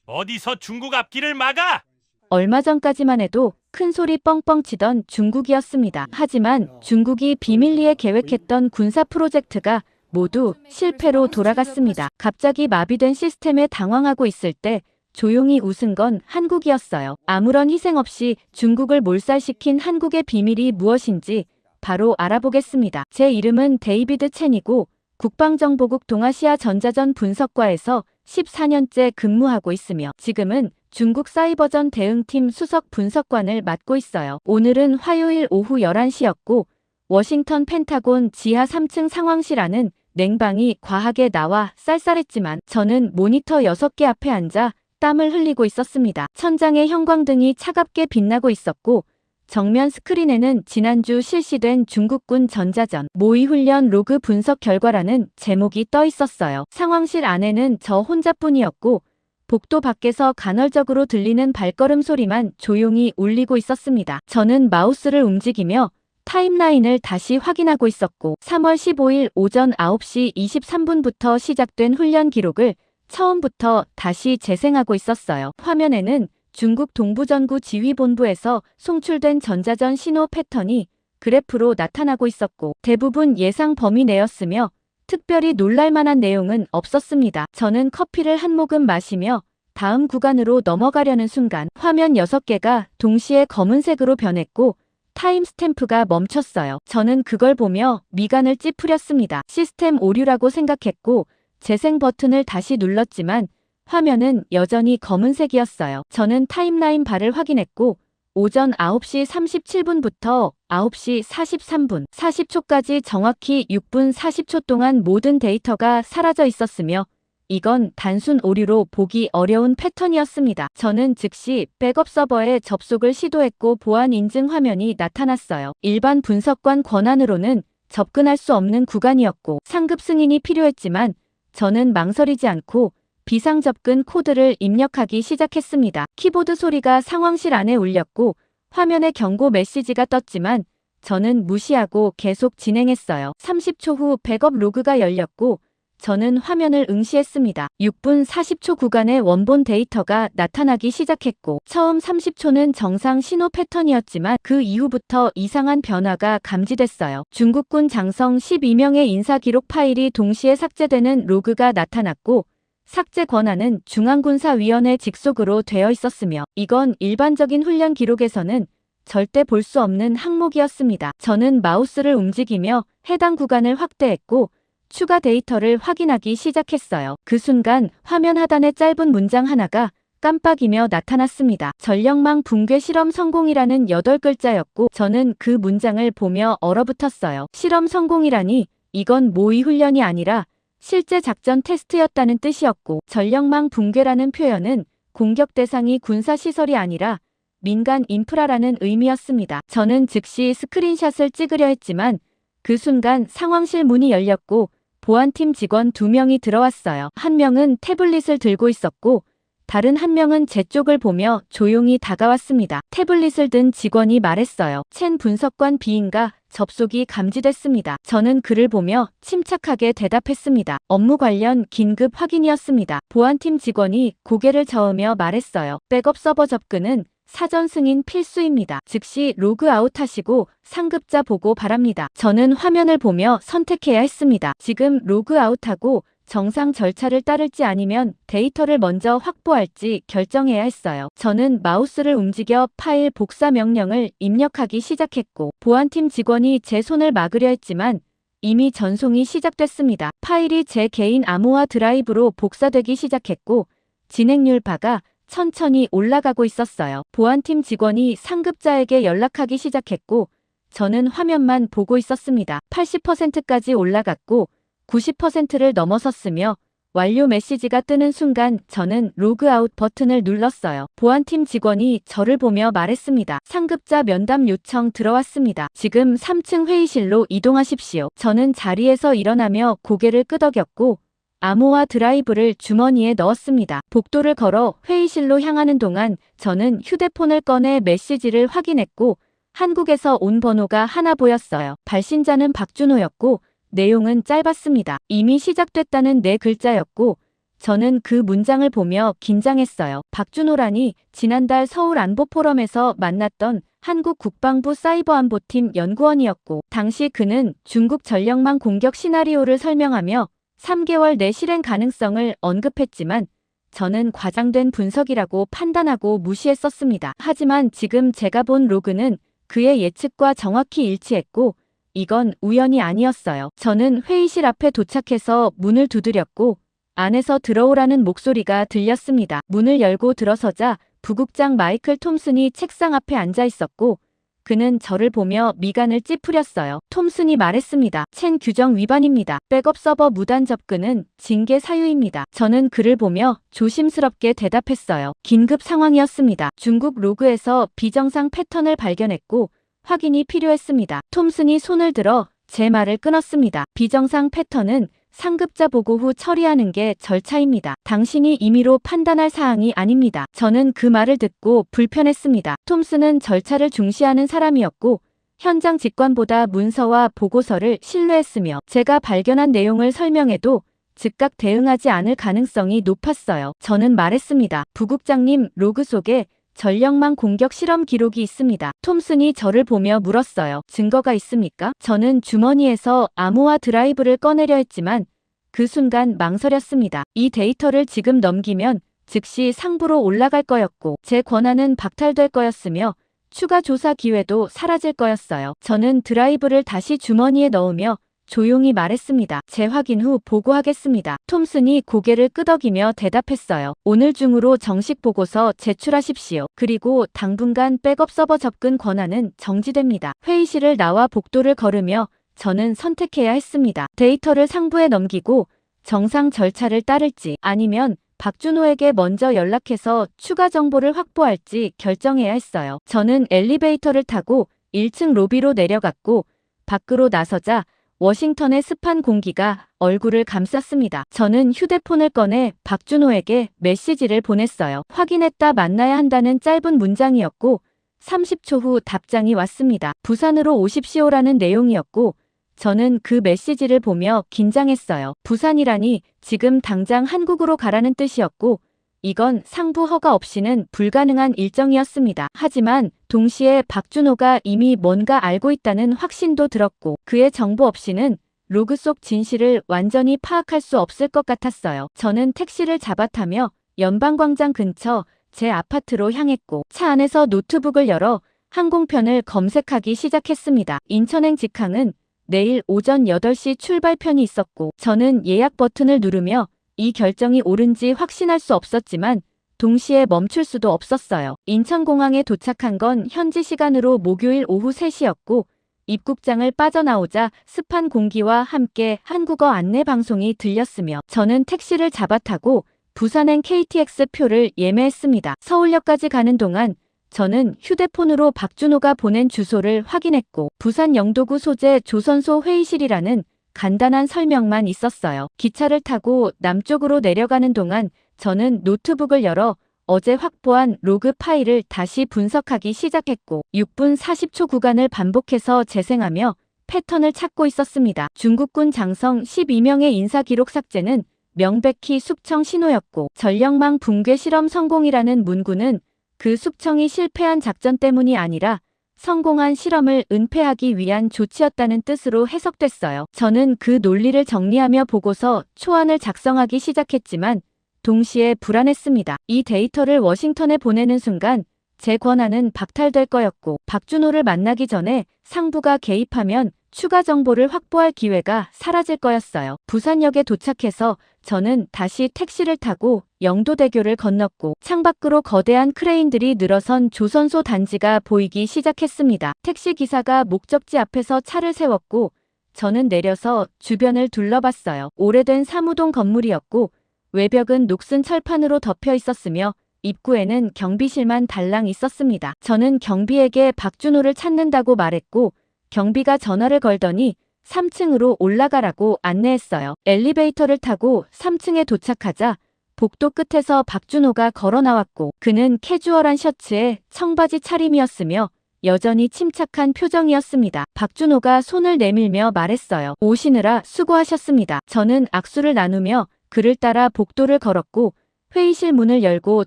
어디서 중국 앞길을 막아? 얼마 전까지만 해도 큰 소리 뻥뻥 치던 중국이었습니다. 하지만 중국이 비밀리에 계획했던 군사 프로젝트가 모두 실패로 돌아갔습니다. 갑자기 마비된 시스템에 당황하고 있을 때 조용히 웃은 건 한국이었어요. 아무런 희생 없이 중국을 몰살시킨 한국의 비밀이 무엇인지 바로 알아보겠습니다. 제 이름은 데이비드 첸이고 국방정보국 동아시아 전자전 분석과에서 14년째 근무하고 있으며 지금은 중국 사이버전 대응팀 수석 분석관을 맡고 있어요. 오늘은 화요일 오후 11시였고 워싱턴 펜타곤 지하 3층 상황실 안은 냉방이 과하게 나와 쌀쌀했지만 저는 모니터 6개 앞에 앉아 땀을 흘리고 있었습니다. 천장에 형광등이 차갑게 빛나고 있었고 정면 스크린에는 지난주 실시된 중국군 전자전 모의훈련 로그 분석 결과라는 제목이 떠 있었어요. 상황실 안에는 저 혼자뿐이었고 복도 밖에서 간헐적으로 들리는 발걸음 소리만 조용히 울리고 있었습니다. 저는 마우스를 움직이며 타임라인을 다시 확인하고 있었고 3월 15일 오전 9시 23분부터 시작된 훈련 기록을 처음부터 다시 재생하고 있었어요. 화면에는 중국 동부전구 지휘본부에서 송출된 전자전 신호 패턴이 그래프로 나타나고 있었고 대부분 예상 범위 내였으며 특별히 놀랄만한 내용은 없었습니다. 저는 커피를 한 모금 마시며 다음 구간으로 넘어가려는 순간 화면 6개가 동시에 검은색으로 변했고 타임 스탬프가 멈췄어요. 저는 그걸 보며 미간을 찌푸렸습니다. 시스템 오류라고 생각했고 재생 버튼을 다시 눌렀지만 화면은 여전히 검은색이었어요. 저는 타임라인 바를 확인했고 오전 9시 37분부터 9시 43분, 40초까지 정확히 6분 40초 동안 모든 데이터가 사라져 있었으며 이건 단순 오류로 보기 어려운 패턴이었습니다. 저는 즉시 백업 서버에 접속을 시도했고 보안 인증 화면이 나타났어요. 일반 분석관 권한으로는 접근할 수 없는 구간이었고 상급 승인이 필요했지만 저는 망설이지 않고 비상접근 코드를 입력하기 시작했습니다. 키보드 소리가 상황실 안에 울렸고 화면에 경고 메시지가 떴지만 저는 무시하고 계속 진행했어요. 30초 후 백업 로그가 열렸고 저는 화면을 응시했습니다. 6분 40초 구간의 원본 데이터가 나타나기 시작했고 처음 30초는 정상 신호 패턴이었지만 그 이후부터 이상한 변화가 감지됐어요. 중국군 장성 12명의 인사 기록 파일이 동시에 삭제되는 로그가 나타났고 삭제 권한은 중앙군사위원회 직속으로 되어 있었으며 이건 일반적인 훈련 기록에서는 절대 볼 수 없는 항목이었습니다. 저는 마우스를 움직이며 해당 구간을 확대했고 추가 데이터를 확인하기 시작했어요. 그 순간 화면 하단에 짧은 문장 하나가 깜빡이며 나타났습니다. 전력망 붕괴 실험 성공이라는 8글자였고 저는 그 문장을 보며 얼어붙었어요. 실험 성공이라니 이건 모의 훈련이 아니라 실제 작전 테스트였다는 뜻이었고 전력망 붕괴라는 표현은 공격 대상이 군사시설이 아니라 민간 인프라라는 의미였습니다. 저는 즉시 스크린샷을 찍으려 했지만 그 순간 상황실 문이 열렸고 보안팀 직원 2명이 들어왔어요. 한 명은 태블릿을 들고 있었고 다른 한 명은 제 쪽을 보며 조용히 다가왔습니다. 태블릿을 든 직원이 말했어요. 첸 분석관 비인가 접속이 감지됐습니다. 저는 그를 보며 침착하게 대답했습니다. 업무 관련 긴급 확인이었습니다. 보안팀 직원이 고개를 저으며 말했어요. 백업 서버 접근은 사전 승인 필수입니다. 즉시 로그아웃 하시고 상급자 보고 바랍니다. 저는 화면을 보며 선택해야 했습니다. 지금 로그아웃하고 정상 절차를 따를지 아니면 데이터를 먼저 확보할지 결정해야 했어요. 저는 마우스를 움직여 파일 복사 명령을 입력하기 시작했고 보안팀 직원이 제 손을 막으려 했지만 이미 전송이 시작됐습니다. 파일이 제 개인 암호화 드라이브로 복사되기 시작했고 진행률 바가 천천히 올라가고 있었어요. 보안팀 직원이 상급자에게 연락하기 시작했고 저는 화면만 보고 있었습니다. 80%까지 올라갔고 90%를 넘어섰으며 완료 메시지가 뜨는 순간 저는 로그아웃 버튼을 눌렀어요. 보안팀 직원이 저를 보며 말했습니다. 상급자 면담 요청 들어왔습니다. 지금 3층 회의실로 이동하십시오. 저는 자리에서 일어나며 고개를 끄덕였고 암호화 드라이브를 주머니에 넣었습니다. 복도를 걸어 회의실로 향하는 동안 저는 휴대폰을 꺼내 메시지를 확인했고 한국에서 온 번호가 하나 보였어요. 발신자는 박준호였고 내용은 짧았습니다. 이미 시작됐다는 4글자였고 저는 그 문장을 보며 긴장했어요. 박준호라니 지난달 서울 안보포럼에서 만났던 한국 국방부 사이버안보팀 연구원이었고, 당시 그는 중국 전력망 공격 시나리오를 설명하며 3개월 내 실행 가능성을 언급했지만 저는 과장된 분석이라고 판단하고 무시했었습니다. 하지만 지금 제가 본 로그는 그의 예측과 정확히 일치했고 이건 우연이 아니었어요. 저는 회의실 앞에 도착해서 문을 두드렸고 안에서 들어오라는 목소리가 들렸습니다. 문을 열고 들어서자 부국장 마이클 톰슨이 책상 앞에 앉아 있었고 그는 저를 보며 미간을 찌푸렸어요. 톰슨이 말했습니다. 첸 규정 위반입니다. 백업 서버 무단 접근은 징계 사유입니다. 저는 그를 보며 조심스럽게 대답했어요. 긴급 상황이었습니다. 중국 로그에서 비정상 패턴을 발견했고 확인이 필요했습니다. 톰슨이 손을 들어 제 말을 끊었습니다. 비정상 패턴은 상급자 보고 후 처리하는 게 절차입니다. 당신이 임의로 판단할 사항이 아닙니다. 저는 그 말을 듣고 불편했습니다. 톰슨은 절차를 중시하는 사람이었고 현장 직관보다 문서와 보고서를 신뢰했으며 제가 발견한 내용을 설명해도 즉각 대응하지 않을 가능성이 높았어요. 저는 말했습니다. 부국장님, 로그 속에 전력망 공격 실험 기록이 있습니다. 톰슨이 저를 보며 물었어요. 증거가 있습니까? 저는 주머니에서 암호화 드라이브를 꺼내려 했지만 그 순간 망설였습니다. 이 데이터를 지금 넘기면 즉시 상부로 올라갈 거였고 제 권한은 박탈될 거였으며 추가 조사 기회도 사라질 거였어요. 저는 드라이브를 다시 주머니에 넣으며 조용히 말했습니다. 재확인 후 보고하겠습니다. 톰슨이 고개를 끄덕이며 대답했어요. 오늘 중으로 정식 보고서 제출하십시오. 그리고 당분간 백업 서버 접근 권한은 정지됩니다. 회의실을 나와 복도를 걸으며 저는 선택해야 했습니다. 데이터를 상부에 넘기고 정상 절차를 따를지 아니면 박준호에게 먼저 연락해서 추가 정보를 확보할지 결정해야 했어요. 저는 엘리베이터를 타고 1층 로비로 내려갔고 밖으로 나서자 워싱턴의 습한 공기가 얼굴을 감쌌습니다. 저는 휴대폰을 꺼내 박준호에게 메시지를 보냈어요. 확인했다, 만나야 한다는 짧은 문장이었고 30초 후 답장이 왔습니다. 부산으로 오십시오라는 내용이었고 저는 그 메시지를 보며 긴장했어요. 부산이라니 지금 당장 한국으로 가라는 뜻이었고 이건 상부 허가 없이는 불가능한 일정이었습니다. 하지만 동시에 박준호가 이미 뭔가 알고 있다는 확신도 들었고 그의 정보 없이는 로그 속 진실을 완전히 파악할 수 없을 것 같았어요. 저는 택시를 잡아타며 연방광장 근처 제 아파트로 향했고 차 안에서 노트북을 열어 항공편을 검색하기 시작했습니다. 인천행 직항은 내일 오전 8시 출발편이 있었고 저는 예약 버튼을 누르며 이 결정이 옳은지 확신할 수 없었지만 동시에 멈출 수도 없었어요. 인천공항에 도착한 건 현지 시간으로 목요일 오후 3시였고 입국장을 빠져나오자 습한 공기와 함께 한국어 안내 방송이 들렸으며 저는 택시를 잡아타고 부산행 KTX 표를 예매했습니다. 서울역까지 가는 동안 저는 휴대폰으로 박준호가 보낸 주소를 확인했고 부산 영도구 소재 조선소 회의실이라는 간단한 설명만 있었어요. 기차를 타고 남쪽으로 내려가는 동안 저는 노트북을 열어 어제 확보한 로그 파일을 다시 분석하기 시작했고 6분 40초 구간을 반복해서 재생하며 패턴을 찾고 있었습니다. 중국군 장성 12명의 인사 기록 삭제는 명백히 숙청 신호였고 전력망 붕괴 실험 성공이라는 문구는 그 숙청이 실패한 작전 때문이 아니라 성공한 실험을 은폐하기 위한 조치였다는 뜻으로 해석됐어요. 저는 그 논리를 정리하며 보고서 초안을 작성하기 시작했지만 동시에 불안했습니다. 이 데이터를 워싱턴에 보내는 순간 제 권한은 박탈될 거였고 박준호를 만나기 전에 상부가 개입하면 추가 정보를 확보할 기회가 사라질 거였어요. 부산역에 도착해서 저는 다시 택시를 타고 영도대교를 건넜고 창밖으로 거대한 크레인들이 늘어선 조선소 단지가 보이기 시작했습니다. 택시기사가 목적지 앞에서 차를 세웠고 저는 내려서 주변을 둘러봤어요. 오래된 사무동 건물이었고 외벽은 녹슨 철판으로 덮여 있었으며 입구에는 경비실만 달랑 있었습니다. 저는 경비에게 박준호를 찾는다고 말했고 경비가 전화를 걸더니 3층으로 올라가라고 안내했어요. 엘리베이터를 타고 3층에 도착하자 복도 끝에서 박준호가 걸어 나왔고 그는 캐주얼한 셔츠에 청바지 차림이었으며 여전히 침착한 표정이었습니다. 박준호가 손을 내밀며 말했어요. 오시느라 수고하셨습니다. 저는 악수를 나누며 그를 따라 복도를 걸었고 회의실 문을 열고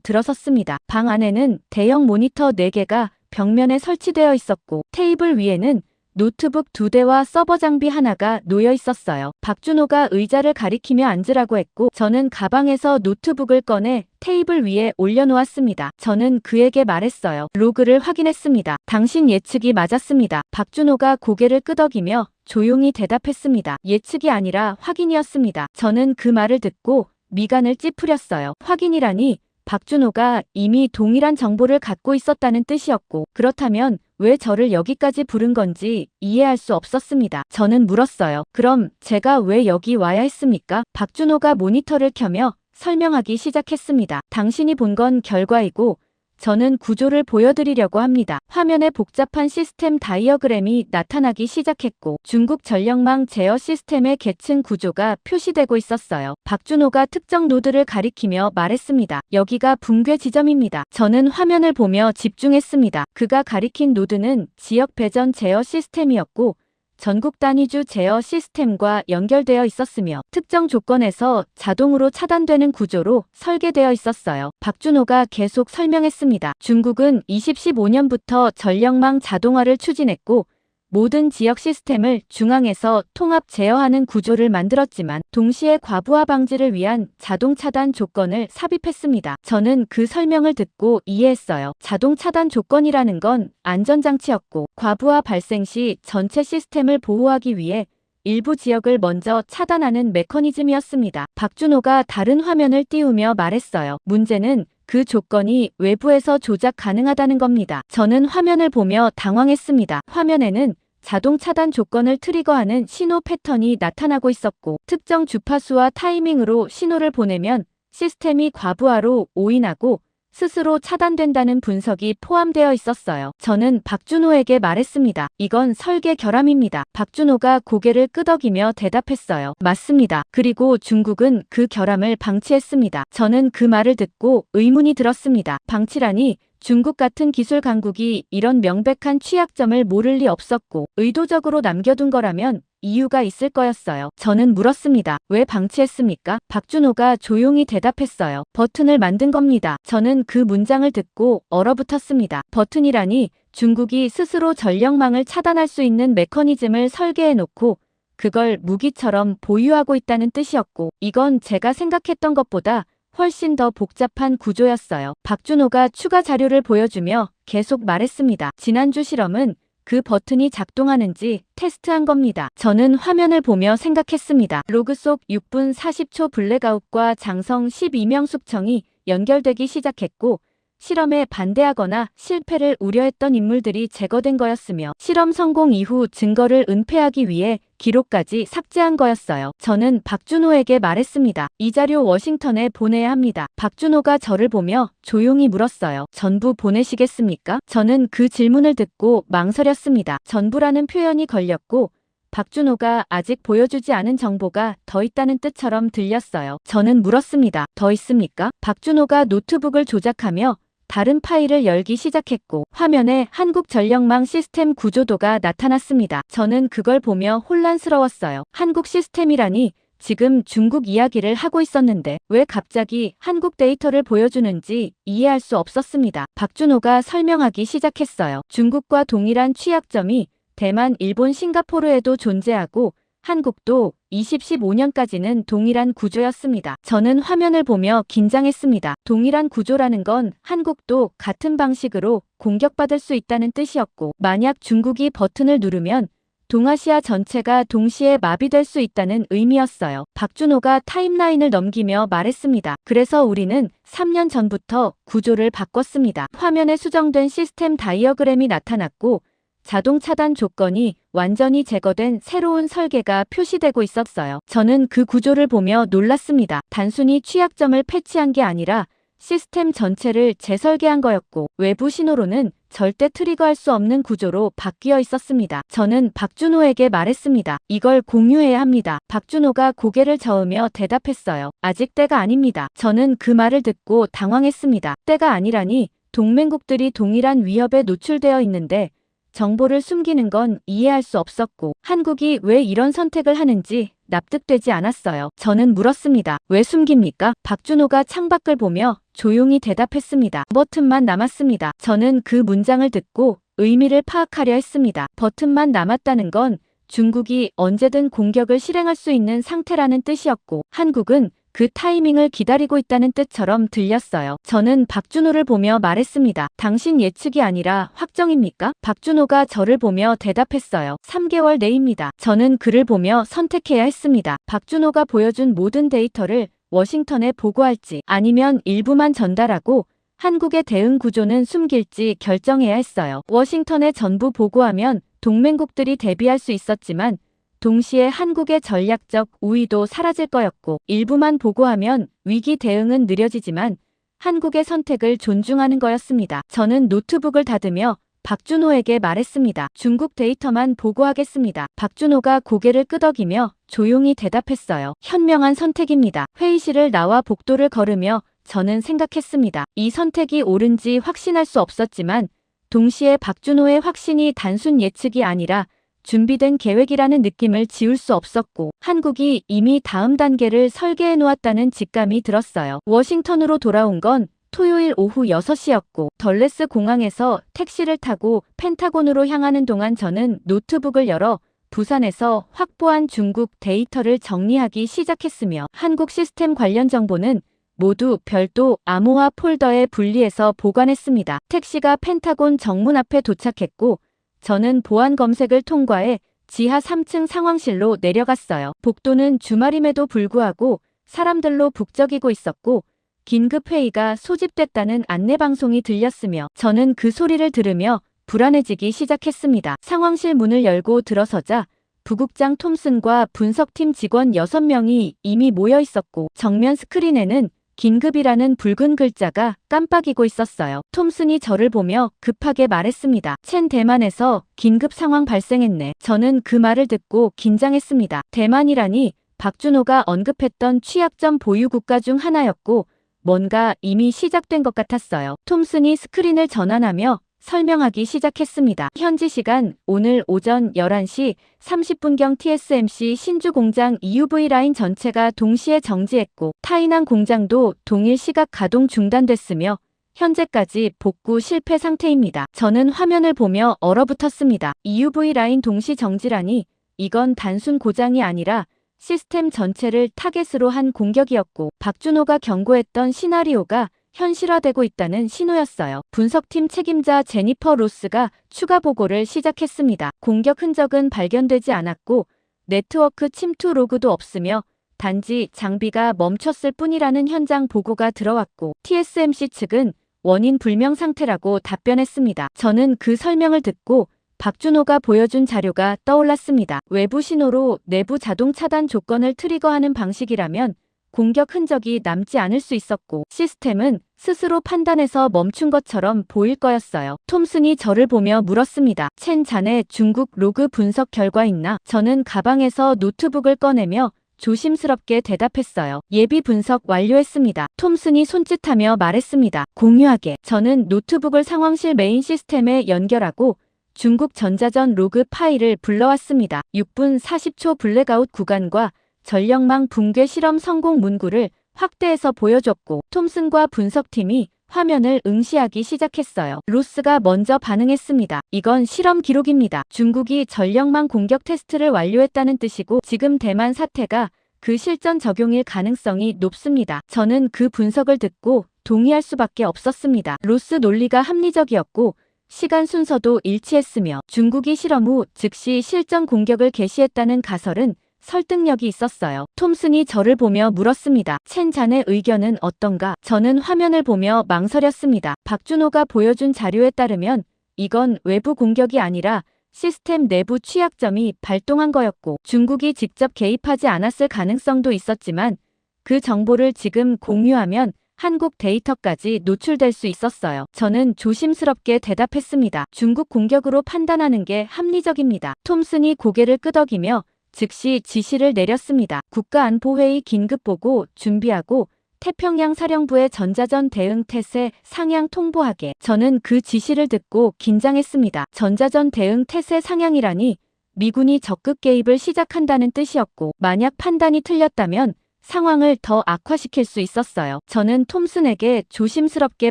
들어섰습니다. 방 안에는 대형 모니터 4개가 벽면에 설치되어 있었고 테이블 위에는 노트북 2대와 서버 장비 하나가 놓여 있었어요. 박준호가 의자를 가리키며 앉으라고 했고 저는 가방에서 노트북을 꺼내 테이블 위에 올려놓았습니다. 저는 그에게 말했어요. 로그를 확인했습니다. 당신 예측이 맞았습니다. 박준호가 고개를 끄덕이며 조용히 대답했습니다. 예측이 아니라 확인이었습니다. 저는 그 말을 듣고 미간을 찌푸렸어요. 확인이라니 박준호가 이미 동일한 정보를 갖고 있었다는 뜻이었고 그렇다면 왜 저를 여기까지 부른 건지 이해할 수 없었습니다. 저는 물었어요. 그럼 제가 왜 여기 와야 했습니까? 박준호가 모니터를 켜며 설명하기 시작했습니다. 당신이 본 건 결과이고 저는 구조를 보여드리려고 합니다. 화면에 복잡한 시스템 다이어그램이 나타나기 시작했고 중국 전력망 제어 시스템의 계층 구조가 표시되고 있었어요. 박준호가 특정 노드를 가리키며 말했습니다. 여기가 붕괴 지점입니다. 저는 화면을 보며 집중했습니다. 그가 가리킨 노드는 지역 배전 제어 시스템이었고 전국 단위주 제어 시스템과 연결되어 있었으며 특정 조건에서 자동으로 차단되는 구조로 설계되어 있었어요. 박준호가 계속 설명했습니다. 중국은 2015년부터 전력망 자동화를 추진했고 모든 지역 시스템을 중앙에서 통합 제어하는 구조를 만들었지만 동시에 과부하 방지를 위한 자동 차단 조건을 삽입했습니다. 저는 그 설명을 듣고 이해했어요. 자동 차단 조건이라는 건 안전장치였고 과부하 발생 시 전체 시스템을 보호하기 위해 일부 지역을 먼저 차단하는 메커니즘이었습니다. 박준호가 다른 화면을 띄우며 말했어요. 문제는 그 조건이 외부에서 조작 가능하다는 겁니다. 저는 화면을 보며 당황했습니다. 화면에는 자동 차단 조건을 트리거하는 신호 패턴이 나타나고 있었고 특정 주파수와 타이밍으로 신호를 보내면 시스템이 과부하로 오인하고 스스로 차단된다는 분석이 포함되어 있었어요. 저는 박준호에게 말했습니다. 이건 설계 결함입니다. 박준호가 고개를 끄덕이며 대답했어요. 맞습니다. 그리고 중국은 그 결함을 방치했습니다. 저는 그 말을 듣고 의문이 들었습니다. 방치라니 중국 같은 기술 강국이 이런 명백한 취약점을 모를 리 없었고 의도적으로 남겨둔 거라면 이유가 있을 거였어요. 저는 물었습니다. 왜 방치했습니까? 박준호가 조용히 대답했어요. 버튼을 만든 겁니다. 저는 그 문장을 듣고 얼어붙었습니다. 버튼이라니 중국이 스스로 전력망을 차단할 수 있는 메커니즘을 설계해놓고 그걸 무기처럼 보유하고 있다는 뜻이었고 이건 제가 생각했던 것보다 훨씬 더 복잡한 구조였어요. 박준호가 추가 자료를 보여주며 계속 말했습니다. 지난주 실험은 그 버튼이 작동하는지 테스트한 겁니다. 저는 화면을 보며 생각했습니다. 로그 속 6분 40초 블랙아웃과 장성 12명 숙청이 연결되기 시작했고 실험에 반대하거나 실패를 우려했던 인물들이 제거된 거였으며 실험 성공 이후 증거를 은폐하기 위해 기록까지 삭제한 거였어요. 저는 박준호에게 말했습니다. 이 자료 워싱턴에 보내야 합니다. 박준호가 저를 보며 조용히 물었어요. 전부 보내시겠습니까? 저는 그 질문을 듣고 망설였습니다. 전부라는 표현이 걸렸고 박준호가 아직 보여주지 않은 정보가 더 있다는 뜻처럼 들렸어요. 저는 물었습니다. 더 있습니까? 박준호가 노트북을 조작하며 다른 파일을 열기 시작했고 화면에 한국전력망 시스템 구조도가 나타났습니다. 저는 그걸 보며 혼란스러웠어요. 한국 시스템이라니 지금 중국 이야기를 하고 있었는데 왜 갑자기 한국 데이터를 보여주는지 이해할 수 없었습니다. 박준호가 설명하기 시작했어요. 중국과 동일한 취약점이 대만, 일본, 싱가포르에도 존재하고 한국도 2015년까지는 동일한 구조였습니다. 저는 화면을 보며 긴장했습니다. 동일한 구조라는 건 한국도 같은 방식으로 공격받을 수 있다는 뜻이었고 만약 중국이 버튼을 누르면 동아시아 전체가 동시에 마비될 수 있다는 의미였어요. 박준호가 타임라인을 넘기며 말했습니다. 그래서 우리는 3년 전부터 구조를 바꿨습니다. 화면에 수정된 시스템 다이어그램이 나타났고 자동 차단 조건이 완전히 제거된 새로운 설계가 표시되고 있었어요. 저는 그 구조를 보며 놀랐습니다. 단순히 취약점을 패치한 게 아니라 시스템 전체를 재설계한 거였고 외부 신호로는 절대 트리거할 수 없는 구조로 바뀌어 있었습니다. 저는 박준호에게 말했습니다. 이걸 공유해야 합니다. 박준호가 고개를 저으며 대답했어요. 아직 때가 아닙니다. 저는 그 말을 듣고 당황했습니다. 때가 아니라니 동맹국들이 동일한 위협에 노출되어 있는데 정보를 숨기는 건 이해할 수 없었고 한국이 왜 이런 선택을 하는지 납득되지 않았어요. 저는 물었습니다. 왜 숨깁니까? 박준호가 창밖을 보며 조용히 대답했습니다. 버튼만 남았습니다. 저는 그 문장을 듣고 의미를 파악하려 했습니다. 버튼만 남았다는 건 중국이 언제든 공격을 실행할 수 있는 상태라는 뜻이었고 한국은 그 타이밍을 기다리고 있다는 뜻처럼 들렸어요. 저는 박준호를 보며 말했습니다. 당신 예측이 아니라 확정입니까? 박준호가 저를 보며 대답했어요. 3개월 내입니다. 저는 그를 보며 선택해야 했습니다. 박준호가 보여준 모든 데이터를 워싱턴에 보고할지 아니면 일부만 전달하고 한국의 대응 구조는 숨길지 결정해야 했어요. 워싱턴에 전부 보고하면 동맹국들이 대비할 수 있었지만 동시에 한국의 전략적 우위도 사라질 거였고 일부만 보고하면 위기 대응은 느려지지만 한국의 선택을 존중하는 거였습니다. 저는 노트북을 닫으며 박준호에게 말했습니다. 중국 데이터만 보고하겠습니다. 박준호가 고개를 끄덕이며 조용히 대답했어요. 현명한 선택입니다. 회의실을 나와 복도를 걸으며 저는 생각했습니다. 이 선택이 옳은지 확신할 수 없었지만 동시에 박준호의 확신이 단순 예측이 아니라 준비된 계획이라는 느낌을 지울 수 없었고 한국이 이미 다음 단계를 설계해 놓았다는 직감이 들었어요. 워싱턴으로 돌아온 건 토요일 오후 6시였고 덜레스 공항에서 택시를 타고 펜타곤으로 향하는 동안 저는 노트북을 열어 부산에서 확보한 중국 데이터를 정리하기 시작했으며 한국 시스템 관련 정보는 모두 별도 암호화 폴더에 분리해서 보관했습니다. 택시가 펜타곤 정문 앞에 도착했고 저는 보안 검색을 통과해 지하 3층 상황실로 내려갔어요. 복도는 주말임에도 불구하고 사람들로 북적이고 있었고 긴급 회의가 소집됐다는 안내방송이 들렸으며 저는 그 소리를 들으며 불안해지기 시작했습니다. 상황실 문을 열고 들어서자 부국장 톰슨과 분석팀 직원 6명이 이미 모여 있었고 정면 스크린에는 긴급이라는 붉은 글자가 깜빡이고 있었어요. 톰슨이 저를 보며 급하게 말했습니다. 첸 대만에서 긴급 상황 발생했네. 저는 그 말을 듣고 긴장했습니다. 대만이라니 박준호가 언급했던 취약점 보유 국가 중 하나였고 뭔가 이미 시작된 것 같았어요. 톰슨이 스크린을 전환하며 설명하기 시작했습니다. 현지 시간 오늘 오전 11시 30분경 TSMC 신주 공장 EUV 라인 전체가 동시에 정지했고 타이난 공장도 동일 시각 가동 중단됐으며 현재까지 복구 실패 상태입니다. 저는 화면을 보며 얼어붙었습니다. EUV 라인 동시 정지라니 이건 단순 고장이 아니라 시스템 전체를 타겟으로 한 공격이었고 박준호가 경고했던 시나리오가 현실화되고 있다는 신호였어요. 분석팀 책임자 제니퍼 로스가 추가 보고를 시작했습니다. 공격 흔적은 발견되지 않았고 네트워크 침투 로그도 없으며 단지 장비가 멈췄을 뿐이라는 현장 보고가 들어왔고 TSMC 측은 원인 불명 상태라고 답변했습니다. 저는 그 설명을 듣고 박준호가 보여준 자료가 떠올랐습니다. 외부 신호로 내부 자동 차단 조건을 트리거하는 방식이라면 공격 흔적이 남지 않을 수 있었고 시스템은 스스로 판단해서 멈춘 것처럼 보일 거였어요. 톰슨이 저를 보며 물었습니다. 첸 자네 중국 로그 분석 결과 있나? 저는 가방에서 노트북을 꺼내며 조심스럽게 대답했어요. 예비 분석 완료했습니다. 톰슨이 손짓하며 말했습니다. 공유하게. 저는 노트북을 상황실 메인 시스템에 연결하고 중국 전자전 로그 파일을 불러왔습니다. 6분 40초 블랙아웃 구간과 전력망 붕괴 실험 성공 문구를 확대해서 보여줬고 톰슨과 분석팀이 화면을 응시하기 시작했어요. 로스가 먼저 반응했습니다. 이건 실험 기록입니다. 중국이 전력망 공격 테스트를 완료했다는 뜻이고 지금 대만 사태가 그 실전 적용일 가능성이 높습니다. 저는 그 분석을 듣고 동의할 수밖에 없었습니다. 로스 논리가 합리적이었고 시간 순서도 일치했으며 중국이 실험 후 즉시 실전 공격을 개시했다는 가설은 설득력이 있었어요. 톰슨이 저를 보며 물었습니다. 첸 자네 의견은 어떤가? 저는 화면을 보며 망설였습니다. 박준호가 보여준 자료에 따르면 이건 외부 공격이 아니라 시스템 내부 취약점이 발동한 거였고 중국이 직접 개입하지 않았을 가능성도 있었지만 그 정보를 지금 공유하면 한국 데이터까지 노출될 수 있었어요. 저는 조심스럽게 대답했습니다. 중국 공격으로 판단하는 게 합리적입니다. 톰슨이 고개를 끄덕이며 즉시 지시를 내렸습니다. 국가안보회의 긴급보고 준비하고 태평양 사령부의 전자전 대응 태세 상향 통보하게. 저는 그 지시를 듣고 긴장했습니다. 전자전 대응 태세 상향이라니 미군이 적극 개입을 시작한다는 뜻이었고, 만약 판단이 틀렸다면 상황을 더 악화시킬 수 있었어요. 저는 톰슨에게 조심스럽게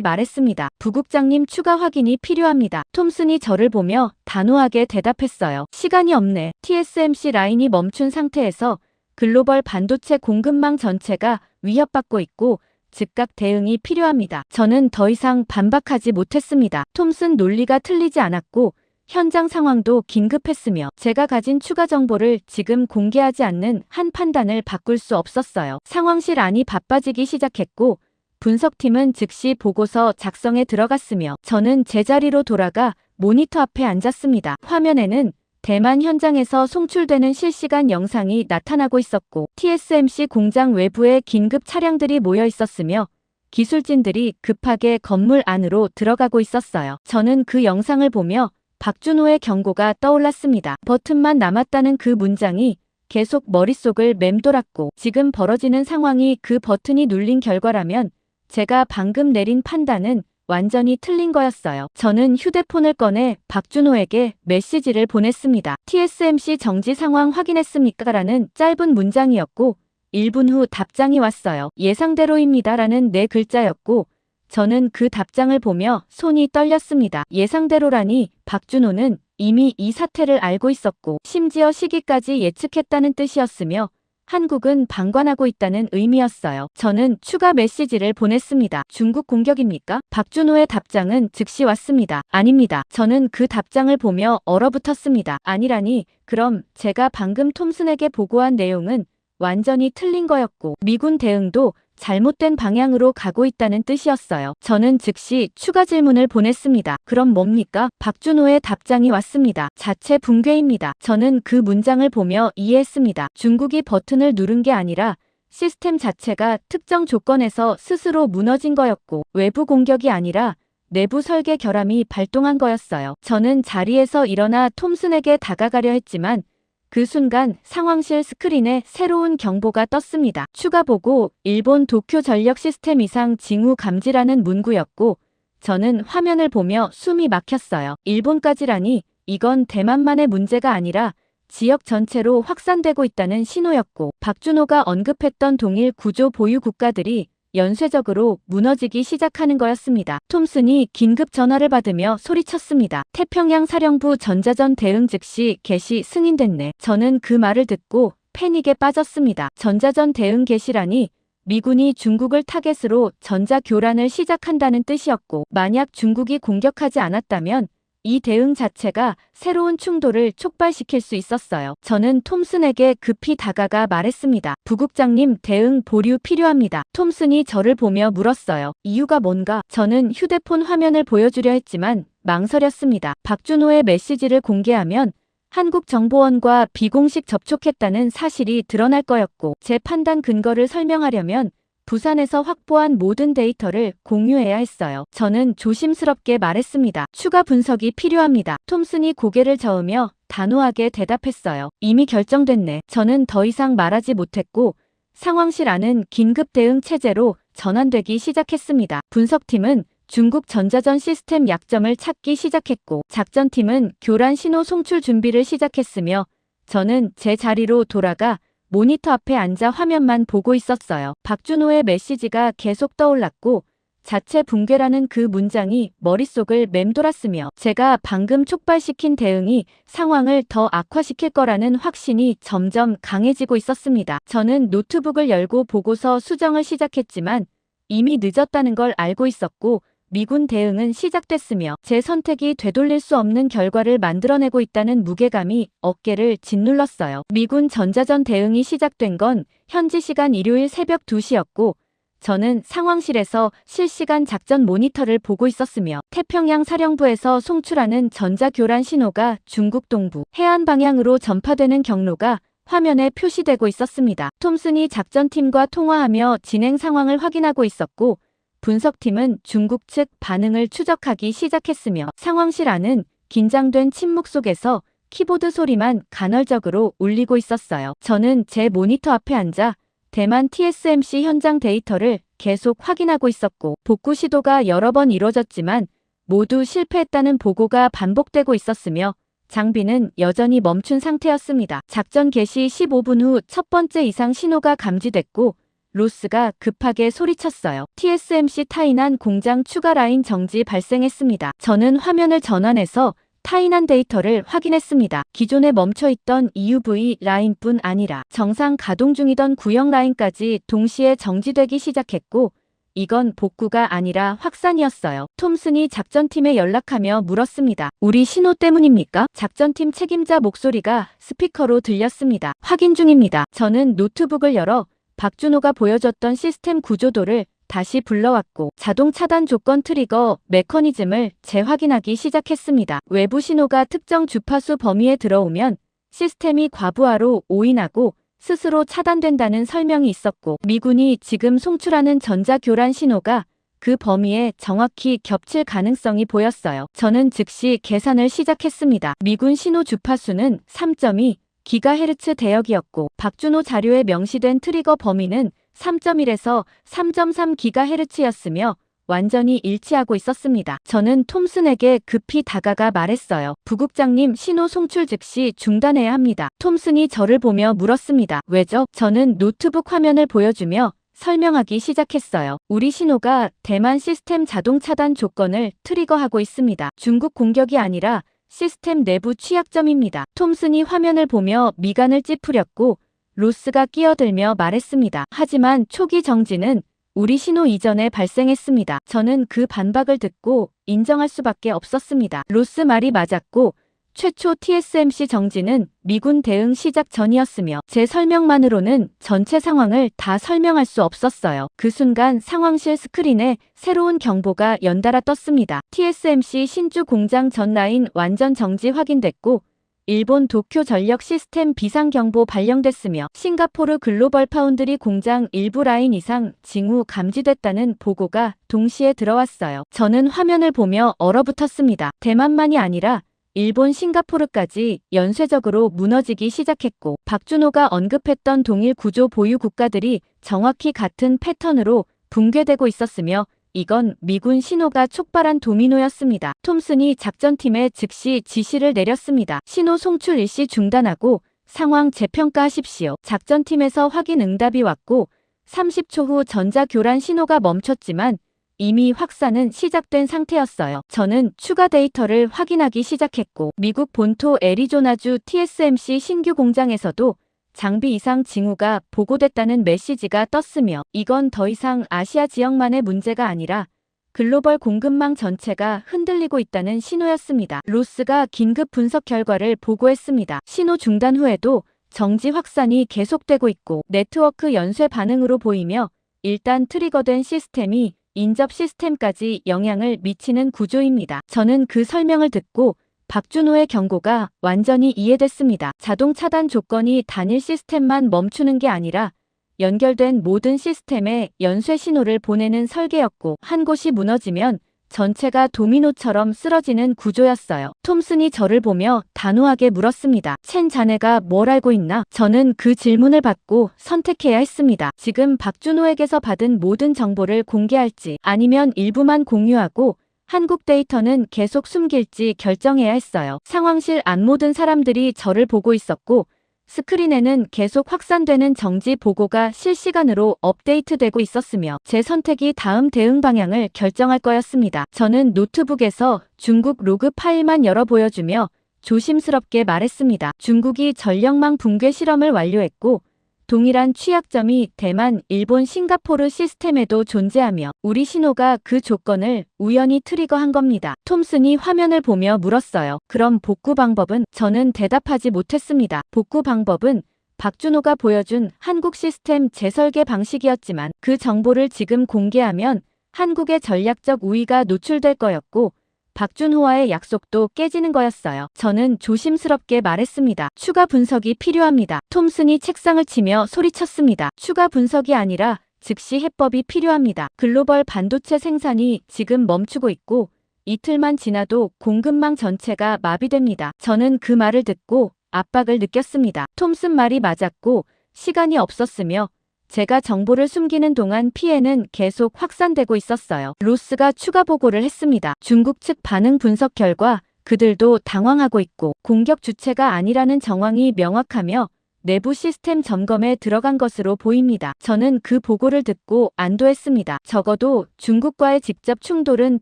말했습니다. 부국장님, 추가 확인이 필요합니다. 톰슨이 저를 보며 단호하게 대답했어요. 시간이 없네. TSMC 라인이 멈춘 상태에서 글로벌 반도체 공급망 전체가 위협받고 있고 즉각 대응이 필요합니다. 저는 더 이상 반박하지 못했습니다. 톰슨 논리가 틀리지 않았고 현장 상황도 긴급했으며 제가 가진 추가 정보를 지금 공개하지 않는 한 판단을 바꿀 수 없었어요. 상황실 안이 바빠지기 시작했고 분석팀은 즉시 보고서 작성에 들어갔으며 저는 제자리로 돌아가 모니터 앞에 앉았습니다. 화면에는 대만 현장에서 송출되는 실시간 영상이 나타나고 있었고 TSMC 공장 외부에 긴급 차량들이 모여 있었으며 기술진들이 급하게 건물 안으로 들어가고 있었어요. 저는 그 영상을 보며 박준호의 경고가 떠올랐습니다. 버튼만 남았다는 그 문장이 계속 머릿속을 맴돌았고 지금 벌어지는 상황이 그 버튼이 눌린 결과라면 제가 방금 내린 판단은 완전히 틀린 거였어요. 저는 휴대폰을 꺼내 박준호에게 메시지를 보냈습니다. TSMC 정지 상황 확인했습니까? 라는 짧은 문장이었고 1분 후 답장이 왔어요. 예상대로입니다. 라는 4글자였고 저는 그 답장을 보며 손이 떨렸습니다. 예상대로라니 박준호는 이미 이 사태를 알고 있었고 심지어 시기까지 예측했다는 뜻이었으며 한국은 방관하고 있다는 의미였어요. 저는 추가 메시지를 보냈습니다. 중국 공격입니까? 박준호의 답장은 즉시 왔습니다. 아닙니다. 저는 그 답장을 보며 얼어붙었습니다. 아니라니, 그럼 제가 방금 톰슨에게 보고한 내용은 완전히 틀린 거였고 미군 대응도 잘못된 방향으로 가고 있다는 뜻이었어요. 저는 즉시 추가 질문을 보냈습니다. 그럼 뭡니까? 박준호의 답장이 왔습니다. 자체 붕괴입니다. 저는 그 문장을 보며 이해했습니다. 중국이 버튼을 누른 게 아니라 시스템 자체가 특정 조건에서 스스로 무너진 거였고 외부 공격이 아니라 내부 설계 결함이 발동한 거였어요. 저는 자리에서 일어나 톰슨에게 다가가려 했지만 그 순간 상황실 스크린에 새로운 경보가 떴습니다. 추가 보고 일본 도쿄 전력 시스템 이상 징후 감지라는 문구였고 저는 화면을 보며 숨이 막혔어요. 일본까지라니 이건 대만만의 문제가 아니라 지역 전체로 확산되고 있다는 신호였고 박준호가 언급했던 동일 구조 보유 국가들이 연쇄적으로 무너지기 시작하는 거였습니다. 톰슨이 긴급 전화를 받으며 소리쳤습니다. 태평양 사령부 전자전 대응 즉시 개시 승인됐네. 저는 그 말을 듣고 패닉에 빠졌습니다. 전자전 대응 개시라니 미군이 중국을 타겟으로 전자교란을 시작한다는 뜻이었고 만약 중국이 공격하지 않았다면 이 대응 자체가 새로운 충돌을 촉발시킬 수 있었어요. 저는 톰슨에게 급히 다가가 말했습니다. 부국장님, 대응 보류 필요합니다. 톰슨이 저를 보며 물었어요. 이유가 뭔가? 저는 휴대폰 화면을 보여주려 했지만 망설였습니다. 박준호의 메시지를 공개하면 한국정보원과 비공식 접촉했다는 사실이 드러날 거였고 제 판단 근거를 설명하려면 부산에서 확보한 모든 데이터를 공유해야 했어요. 저는 조심스럽게 말했습니다. 추가 분석이 필요합니다. 톰슨이 고개를 저으며 단호하게 대답했어요. 이미 결정됐네. 저는 더 이상 말하지 못했고 상황실 안은 긴급 대응 체제로 전환되기 시작했습니다. 분석팀은 중국 전자전 시스템 약점을 찾기 시작했고 작전팀은 교란 신호 송출 준비를 시작했으며 저는 제 자리로 돌아가 모니터 앞에 앉아 화면만 보고 있었어요. 박준호의 메시지가 계속 떠올랐고 자체 붕괴라는 그 문장이 머릿속을 맴돌았으며 제가 방금 촉발시킨 대응이 상황을 더 악화시킬 거라는 확신이 점점 강해지고 있었습니다. 저는 노트북을 열고 보고서 수정을 시작했지만 이미 늦었다는 걸 알고 있었고 미군 대응은 시작됐으며 제 선택이 되돌릴 수 없는 결과를 만들어내고 있다는 무게감이 어깨를 짓눌렀어요. 미군 전자전 대응이 시작된 건 현지 시간 일요일 새벽 2시였고 저는 상황실에서 실시간 작전 모니터를 보고 있었으며 태평양 사령부에서 송출하는 전자교란 신호가 중국 동부 해안 방향으로 전파되는 경로가 화면에 표시되고 있었습니다. 톰슨이 작전팀과 통화하며 진행 상황을 확인하고 있었고 분석팀은 중국 측 반응을 추적하기 시작했으며 상황실 안은 긴장된 침묵 속에서 키보드 소리만 간헐적으로 울리고 있었어요. 저는 제 모니터 앞에 앉아 대만 TSMC 현장 데이터를 계속 확인하고 있었고 복구 시도가 여러 번 이뤄졌지만 모두 실패했다는 보고가 반복되고 있었으며 장비는 여전히 멈춘 상태였습니다. 작전 개시 15분 후 첫 번째 이상 신호가 감지됐고 로스가 급하게 소리쳤어요. TSMC 타이난 공장 추가 라인 정지 발생했습니다. 저는 화면을 전환해서 타이난 데이터를 확인했습니다. 기존에 멈춰있던 EUV 라인뿐 아니라 정상 가동 중이던 구형 라인까지 동시에 정지되기 시작했고 이건 복구가 아니라 확산이었어요. 톰슨이 작전팀에 연락하며 물었습니다. 우리 신호 때문입니까? 작전팀 책임자 목소리가 스피커로 들렸습니다. 확인 중입니다. 저는 노트북을 열어 박준호가 보여줬던 시스템 구조도를 다시 불러왔고 자동 차단 조건 트리거 메커니즘을 재확인하기 시작했습니다. 외부 신호가 특정 주파수 범위에 들어오면 시스템이 과부하로 오인하고 스스로 차단된다는 설명이 있었고 미군이 지금 송출하는 전자교란 신호가 그 범위에 정확히 겹칠 가능성이 보였어요. 저는 즉시 계산을 시작했습니다. 미군 신호 주파수는 3.2 기가헤르츠 대역이었고 박준호 자료에 명시된 트리거 범위는 3.1에서 3.3 기가헤르츠였으며 완전히 일치하고 있었습니다. 저는 톰슨에게 급히 다가가 말했어요. 부국장님, 신호 송출 즉시 중단해야 합니다. 톰슨이 저를 보며 물었습니다. 왜죠? 저는 노트북 화면을 보여주며 설명하기 시작했어요. 우리 신호가 대만 시스템 자동 차단 조건을 트리거하고 있습니다. 중국 공격이 아니라 시스템 내부 취약점입니다. 톰슨이 화면을 보며 미간을 찌푸렸고 로스가 끼어들며 말했습니다. 하지만 초기 정지는 우리 신호 이전에 발생했습니다. 저는 그 반박을 듣고 인정할 수밖에 없었습니다. 로스 말이 맞았고 최초 TSMC 정지는 미군 대응 시작 전이었으며 제 설명만으로는 전체 상황을 다 설명할 수 없었어요. 그 순간 상황실 스크린에 새로운 경보가 연달아 떴습니다. TSMC 신주 공장 전 라인 완전 정지 확인됐고 일본 도쿄 전력 시스템 비상경보 발령됐으며 싱가포르 글로벌 파운드리 공장 일부 라인 이상 징후 감지됐다는 보고가 동시에 들어왔어요. 저는 화면을 보며 얼어붙었습니다. 대만만이 아니라 일본 싱가포르까지 연쇄적으로 무너지기 시작했고 박준호가 언급했던 동일 구조 보유 국가들이 정확히 같은 패턴으로 붕괴되고 있었으며 이건 미군 신호가 촉발한 도미노였습니다. 톰슨이 작전팀에 즉시 지시를 내렸습니다. 신호 송출 일시 중단하고 상황 재평가하십시오. 작전팀에서 확인 응답이 왔고 30초 후 전자교란 신호가 멈췄지만 이미 확산은 시작된 상태였어요. 저는 추가 데이터를 확인하기 시작했고 미국 본토 애리조나주 TSMC 신규 공장에서도 장비 이상 징후가 보고됐다는 메시지가 떴으며 이건 더 이상 아시아 지역만의 문제가 아니라 글로벌 공급망 전체가 흔들리고 있다는 신호였습니다. 로스가 긴급 분석 결과를 보고했습니다. 신호 중단 후에도 정지 확산이 계속되고 있고 네트워크 연쇄 반응으로 보이며 일단 트리거된 시스템이 인접 시스템까지 영향을 미치는 구조입니다. 저는 그 설명을 듣고 박준호의 경고가 완전히 이해됐습니다. 자동 차단 조건이 단일 시스템만 멈추는 게 아니라 연결된 모든 시스템에 연쇄 신호를 보내는 설계였고 한 곳이 무너지면 전체가 도미노처럼 쓰러지는 구조였어요. 톰슨이 저를 보며 단호하게 물었습니다. 첸 자네가 뭘 알고 있나? 저는 그 질문을 받고 선택해야 했습니다. 지금 박준호에게서 받은 모든 정보를 공개할지 아니면 일부만 공유하고 한국 데이터는 계속 숨길지 결정해야 했어요. 상황실 안 모든 사람들이 저를 보고 있었고 스크린에는 계속 확산되는 정지 보고가 실시간으로 업데이트되고 있었으며 제 선택이 다음 대응 방향을 결정할 거였습니다. 저는 노트북에서 중국 로그 파일만 열어 보여주며 조심스럽게 말했습니다. 중국이 전력망 붕괴 실험을 완료했고 동일한 취약점이 대만, 일본, 싱가포르 시스템에도 존재하며 우리 신호가 그 조건을 우연히 트리거한 겁니다. 톰슨이 화면을 보며 물었어요. 그럼 복구 방법은? 저는 대답하지 못했습니다. 복구 방법은 박준호가 보여준 한국 시스템 재설계 방식이었지만 그 정보를 지금 공개하면 한국의 전략적 우위가 노출될 거였고 박준호와의 약속도 깨지는 거였어요. 저는 조심스럽게 말했습니다. 추가 분석이 필요합니다. 톰슨이 책상을 치며 소리쳤습니다. 추가 분석이 아니라 즉시 해법이 필요합니다. 글로벌 반도체 생산이 지금 멈추고 있고 이틀만 지나도 공급망 전체가 마비됩니다. 저는 그 말을 듣고 압박을 느꼈습니다. 톰슨 말이 맞았고 시간이 없었으며 제가 정보를 숨기는 동안 피해는 계속 확산되고 있었어요. 로스가 추가 보고를 했습니다. 중국 측 반응 분석 결과 그들도 당황하고 있고 공격 주체가 아니라는 정황이 명확하며 내부 시스템 점검에 들어간 것으로 보입니다. 저는 그 보고를 듣고 안도했습니다. 적어도 중국과의 직접 충돌은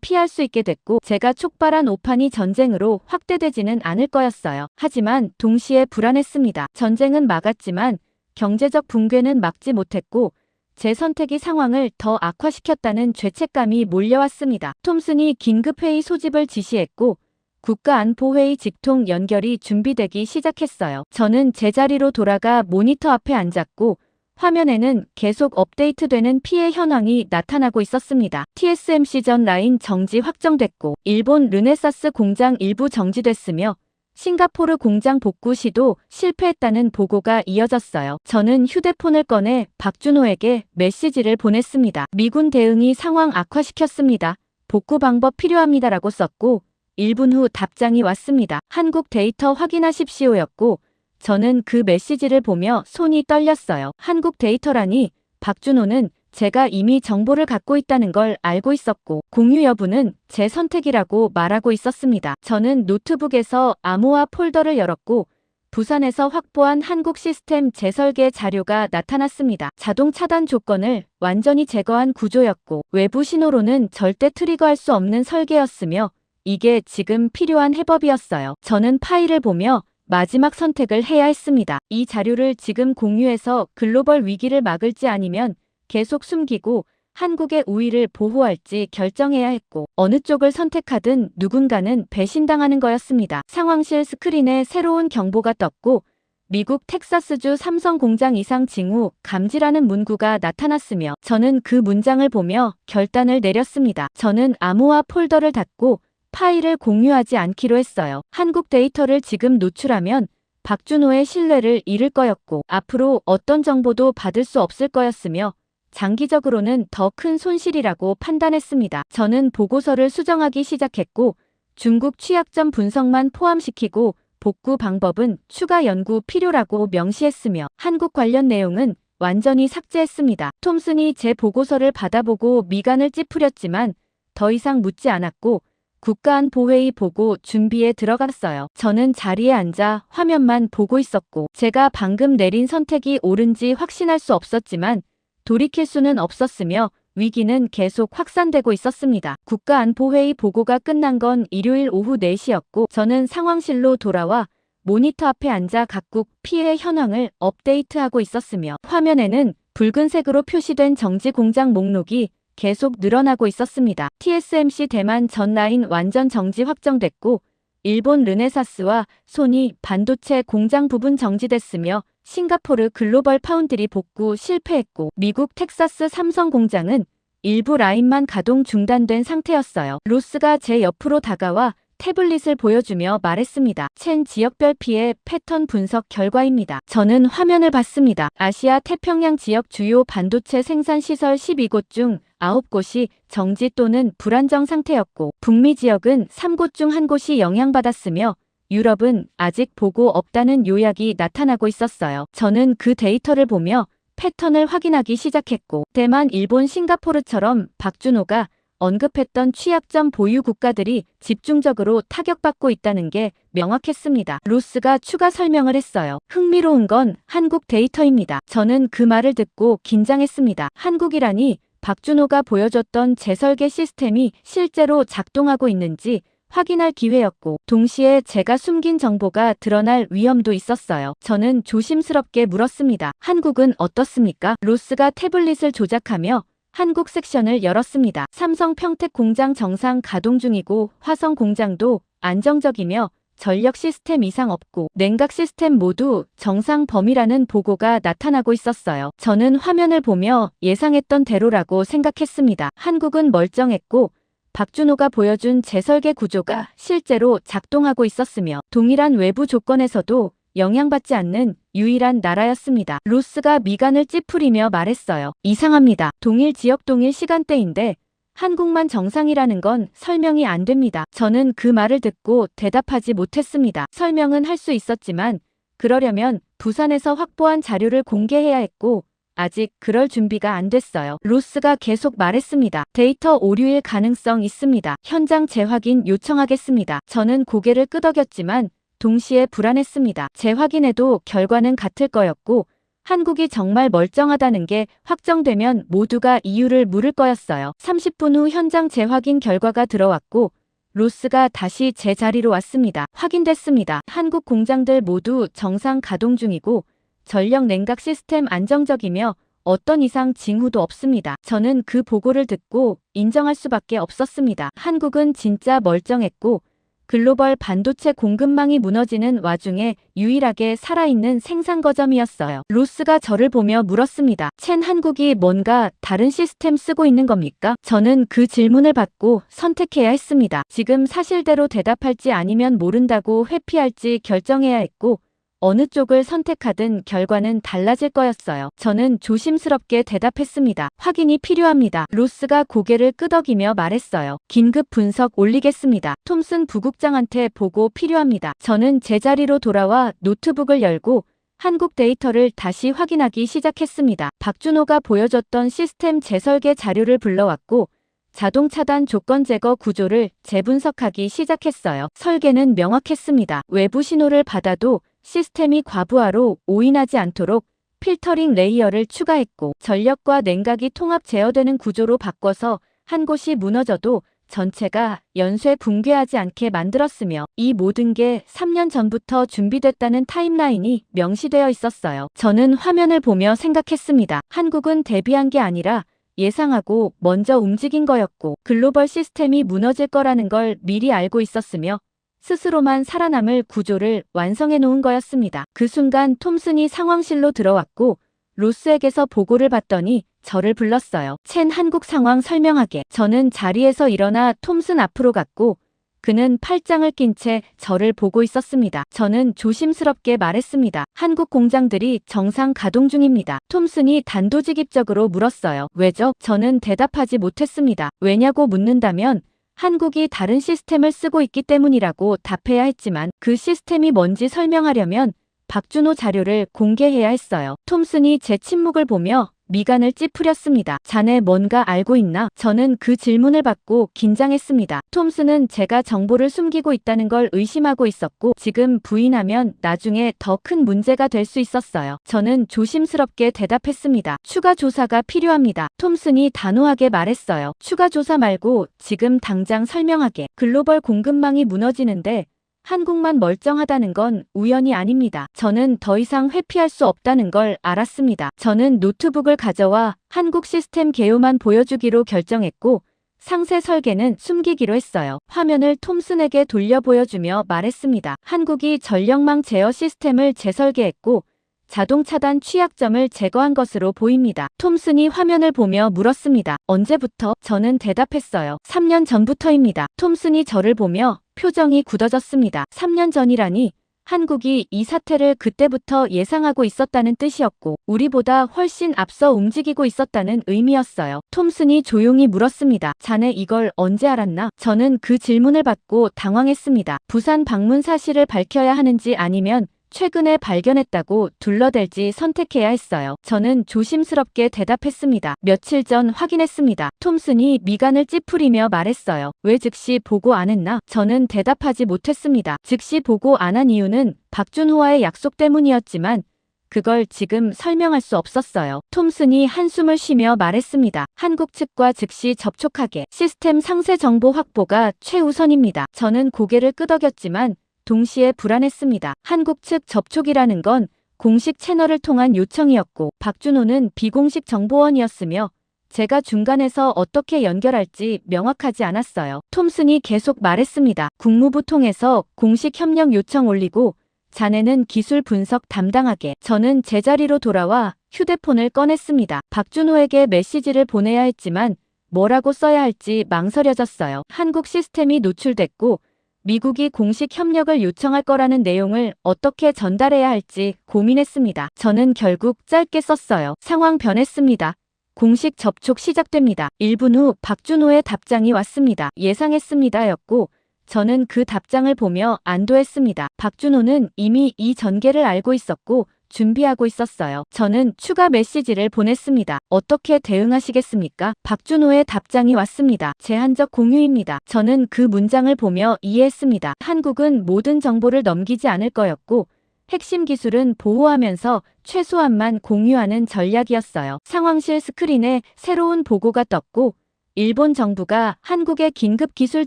피할 수 있게 됐고 제가 촉발한 오판이 전쟁으로 확대되지는 않을 거였어요. 하지만 동시에 불안했습니다. 전쟁은 막았지만 경제적 붕괴는 막지 못했고 제 선택이 상황을 더 악화시켰다는 죄책감이 몰려왔습니다. 톰슨이 긴급회의 소집을 지시했고 국가안보회의 직통 연결이 준비되기 시작했어요. 저는 제자리로 돌아가 모니터 앞에 앉았고 화면에는 계속 업데이트되는 피해 현황이 나타나고 있었습니다. TSMC 전 라인 정지 확정됐고 일본 르네사스 공장 일부 정지됐으며 싱가포르 공장 복구 시도 실패했다는 보고가 이어졌어요. 저는 휴대폰을 꺼내 박준호에게 메시지를 보냈습니다. 미군 대응이 상황 악화시켰습니다. 복구 방법 필요합니다라고 썼고 1분 후 답장이 왔습니다. 한국 데이터 확인하십시오였고 저는 그 메시지를 보며 손이 떨렸어요. 한국 데이터라니 박준호는 제가 이미 정보를 갖고 있다는 걸 알고 있었고 공유 여부는 제 선택이라고 말하고 있었습니다. 저는 노트북에서 암호화 폴더를 열었고 부산에서 확보한 한국 시스템 재설계 자료가 나타났습니다. 자동 차단 조건을 완전히 제거한 구조였고 외부 신호로는 절대 트리거할 수 없는 설계였으며 이게 지금 필요한 해법이었어요. 저는 파일을 보며 마지막 선택을 해야 했습니다. 이 자료를 지금 공유해서 글로벌 위기를 막을지 아니면 계속 숨기고 한국의 우위를 보호할지 결정해야 했고 어느 쪽을 선택하든 누군가는 배신당하는 거였습니다. 상황실 스크린에 새로운 경보가 떴고 미국 텍사스주 삼성 공장 이상 징후 감지라는 문구가 나타났으며 저는 그 문장을 보며 결단을 내렸습니다. 저는 암호화 폴더를 닫고 파일을 공유하지 않기로 했어요. 한국 데이터를 지금 노출하면 박준호의 신뢰를 잃을 거였고 앞으로 어떤 정보도 받을 수 없을 거였으며 장기적으로는 더 큰 손실이라고 판단했습니다. 저는 보고서를 수정하기 시작했고 중국 취약점 분석만 포함시키고 복구 방법은 추가 연구 필요라고 명시했으며 한국 관련 내용은 완전히 삭제했습니다. 톰슨이 제 보고서를 받아보고 미간을 찌푸렸지만 더 이상 묻지 않았고 국가안보회의 보고 준비에 들어갔어요. 저는 자리에 앉아 화면만 보고 있었고 제가 방금 내린 선택이 옳은지 확신할 수 없었지만 돌이킬 수는 없었으며 위기는 계속 확산되고 있었습니다. 국가안보회의 보고가 끝난 건 일요일 오후 4시였고 저는 상황실로 돌아와 모니터 앞에 앉아 각국 피해 현황을 업데이트하고 있었으며 화면에는 붉은색으로 표시된 정지 공장 목록이 계속 늘어나고 있었습니다. TSMC 대만 전 라인 완전 정지 확정됐고 일본 르네사스와 소니 반도체 공장 부분 정지됐으며 싱가포르 글로벌 파운드리 복구 실패했고 미국 텍사스 삼성 공장은 일부 라인만 가동 중단된 상태였어요. 로스가 제 옆으로 다가와 태블릿을 보여주며 말했습니다. 첸 지역별 피해 패턴 분석 결과입니다. 저는 화면을 봤습니다. 아시아 태평양 지역 주요 반도체 생산 시설 12곳 중 9곳이 정지 또는 불안정 상태였고 북미 지역은 3곳 중 1곳이 영향받았으며 유럽은 아직 보고 없다는 요약이 나타나고 있었어요. 저는 그 데이터를 보며 패턴을 확인하기 시작했고 대만, 일본, 싱가포르처럼 박준호가 언급했던 취약점 보유 국가들이 집중적으로 타격받고 있다는 게 명확했습니다. 로스가 추가 설명을 했어요. 흥미로운 건 한국 데이터입니다. 저는 그 말을 듣고 긴장했습니다. 한국이라니 박준호가 보여줬던 재설계 시스템이 실제로 작동하고 있는지 확인할 기회였고 동시에 제가 숨긴 정보가 드러날 위험도 있었어요. 저는 조심스럽게 물었습니다. 한국은 어떻습니까? 로스가 태블릿을 조작하며 한국 섹션을 열었습니다. 삼성 평택 공장 정상 가동 중이고 화성 공장도 안정적이며 전력 시스템 이상 없고 냉각 시스템 모두 정상 범위라는 보고가 나타나고 있었어요. 저는 화면을 보며 예상했던 대로라고 생각했습니다. 한국은 멀쩡했고 박준호가 보여준 재설계 구조가 실제로 작동하고 있었으며 동일한 외부 조건에서도 영향받지 않는 유일한 나라였습니다. 로스가 미간을 찌푸리며 말했어요. 이상합니다. 동일 지역 동일 시간대인데 한국만 정상이라는 건 설명이 안 됩니다. 저는 그 말을 듣고 대답하지 못했습니다. 설명은 할 수 있었지만 그러려면 부산에서 확보한 자료를 공개해야 했고 아직 그럴 준비가 안 됐어요. 로스가 계속 말했습니다. 데이터 오류일 가능성 있습니다. 현장 재확인 요청하겠습니다. 저는 고개를 끄덕였지만 동시에 불안했습니다. 재확인해도 결과는 같을 거였고 한국이 정말 멀쩡하다는 게 확정되면 모두가 이유를 물을 거였어요. 30분 후 현장 재확인 결과가 들어왔고 로스가 다시 제 자리로 왔습니다. 확인됐습니다. 한국 공장들 모두 정상 가동 중이고 전력 냉각 시스템 안정적이며 어떤 이상 징후도 없습니다. 저는 그 보고를 듣고 인정할 수밖에 없었습니다. 한국은 진짜 멀쩡했고 글로벌 반도체 공급망이 무너지는 와중에 유일하게 살아있는 생산 거점이었어요. 로스가 저를 보며 물었습니다. 첸, 한국이 뭔가 다른 시스템 쓰고 있는 겁니까? 저는 그 질문을 받고 선택해야 했습니다. 지금 사실대로 대답할지 아니면 모른다고 회피할지 결정해야 했고 어느 쪽을 선택하든 결과는 달라질 거였어요. 저는 조심스럽게 대답했습니다. 확인이 필요합니다. 로스가 고개를 끄덕이며 말했어요. 긴급 분석 올리겠습니다. 톰슨 부국장한테 보고 필요합니다. 저는 제자리로 돌아와 노트북을 열고 한국 데이터를 다시 확인하기 시작했습니다. 박준호가 보여줬던 시스템 재설계 자료를 불러왔고 자동 차단 조건 제거 구조를 재분석하기 시작했어요. 설계는 명확했습니다. 외부 신호를 받아도 시스템이 과부하로 오인하지 않도록 필터링 레이어를 추가했고 전력과 냉각이 통합 제어되는 구조로 바꿔서 한 곳이 무너져도 전체가 연쇄 붕괴하지 않게 만들었으며 이 모든 게 3년 전부터 준비됐다는 타임라인이 명시되어 있었어요. 저는 화면을 보며 생각했습니다. 한국은 대비한 게 아니라 예상하고 먼저 움직인 거였고 글로벌 시스템이 무너질 거라는 걸 미리 알고 있었으며 스스로만 살아남을 구조를 완성해 놓은 거였습니다. 그 순간 톰슨이 상황실로 들어왔고 로스에게서 보고를 받더니 저를 불렀어요. 첸, 한국 상황 설명하게. 저는 자리에서 일어나 톰슨 앞으로 갔고 그는 팔짱을 낀 채 저를 보고 있었습니다. 저는 조심스럽게 말했습니다. 한국 공장들이 정상 가동 중입니다. 톰슨이 단도직입적으로 물었어요. 왜죠? 저는 대답하지 못했습니다. 왜냐고 묻는다면 한국이 다른 시스템을 쓰고 있기 때문이라고 답해야 했지만 그 시스템이 뭔지 설명하려면 박준호 자료를 공개해야 했어요. 톰슨이 제 침묵을 보며 미간을 찌푸렸습니다. 자네 뭔가 알고 있나? 저는 그 질문을 받고 긴장했습니다. 톰슨은 제가 정보를 숨기고 있다는 걸 의심하고 있었고 지금 부인하면 나중에 더 큰 문제가 될 수 있었어요. 저는 조심스럽게 대답했습니다. 추가 조사가 필요합니다. 톰슨이 단호하게 말했어요. 추가 조사 말고 지금 당장 설명하게. 글로벌 공급망이 무너지는데 한국만 멀쩡하다는 건 우연이 아닙니다. 저는 더 이상 회피할 수 없다는 걸 알았습니다. 저는 노트북을 가져와 한국 시스템 개요만 보여주기로 결정했고 상세 설계는 숨기기로 했어요. 화면을 톰슨에게 돌려 보여주며 말했습니다. 한국이 전력망 제어 시스템을 재설계했고 자동 차단 취약점을 제거한 것으로 보입니다. 톰슨이 화면을 보며 물었습니다. 언제부터? 저는 대답했어요. 3년 전부터입니다. 톰슨이 저를 보며 표정이 굳어졌습니다. 3년 전이라니 한국이 이 사태를 그때부터 예상하고 있었다는 뜻이었고 우리보다 훨씬 앞서 움직이고 있었다는 의미였어요. 톰슨이 조용히 물었습니다. 자네 이걸 언제 알았나? 저는 그 질문을 받고 당황했습니다. 부산 방문 사실을 밝혀야 하는지 아니면 최근에 발견했다고 둘러댈지 선택해야 했어요. 저는 조심스럽게 대답했습니다. 며칠 전 확인했습니다. 톰슨이 미간을 찌푸리며 말했어요. 왜 즉시 보고 안 했나? 저는 대답하지 못했습니다. 즉시 보고 안 한 이유는 박준호와의 약속 때문이었지만 그걸 지금 설명할 수 없었어요. 톰슨이 한숨을 쉬며 말했습니다. 한국 측과 즉시 접촉하게. 시스템 상세 정보 확보가 최우선입니다. 저는 고개를 끄덕였지만 동시에 불안했습니다. 한국 측 접촉이라는 건 공식 채널을 통한 요청이었고 박준호는 비공식 정보원이었으며 제가 중간에서 어떻게 연결할지 명확하지 않았어요. 톰슨이 계속 말했습니다. 국무부 통해서 공식 협력 요청 올리고 자네는 기술 분석 담당하게. 저는 제자리로 돌아와 휴대폰을 꺼냈습니다. 박준호에게 메시지를 보내야 했지만 뭐라고 써야 할지 망설여졌어요. 한국 시스템이 노출됐고 미국이 공식 협력을 요청할 거라는 내용을 어떻게 전달해야 할지 고민했습니다. 저는 결국 짧게 썼어요. 상황 변했습니다. 공식 접촉 시작됩니다. 1분 후 박준호의 답장이 왔습니다. 예상했습니다였고 저는 그 답장을 보며 안도했습니다. 박준호는 이미 이 전개를 알고 있었고 준비하고 있었어요. 저는 추가 메시지를 보냈습니다. 어떻게 대응하시겠습니까? 박준호의 답장이 왔습니다. 제한적 공유입니다. 저는 그 문장을 보며 이해했습니다. 한국은 모든 정보를 넘기지 않을 거였고 핵심 기술은 보호하면서 최소한만 공유하는 전략이었어요. 상황실 스크린에 새로운 보고가 떴고 일본 정부가 한국에 긴급 기술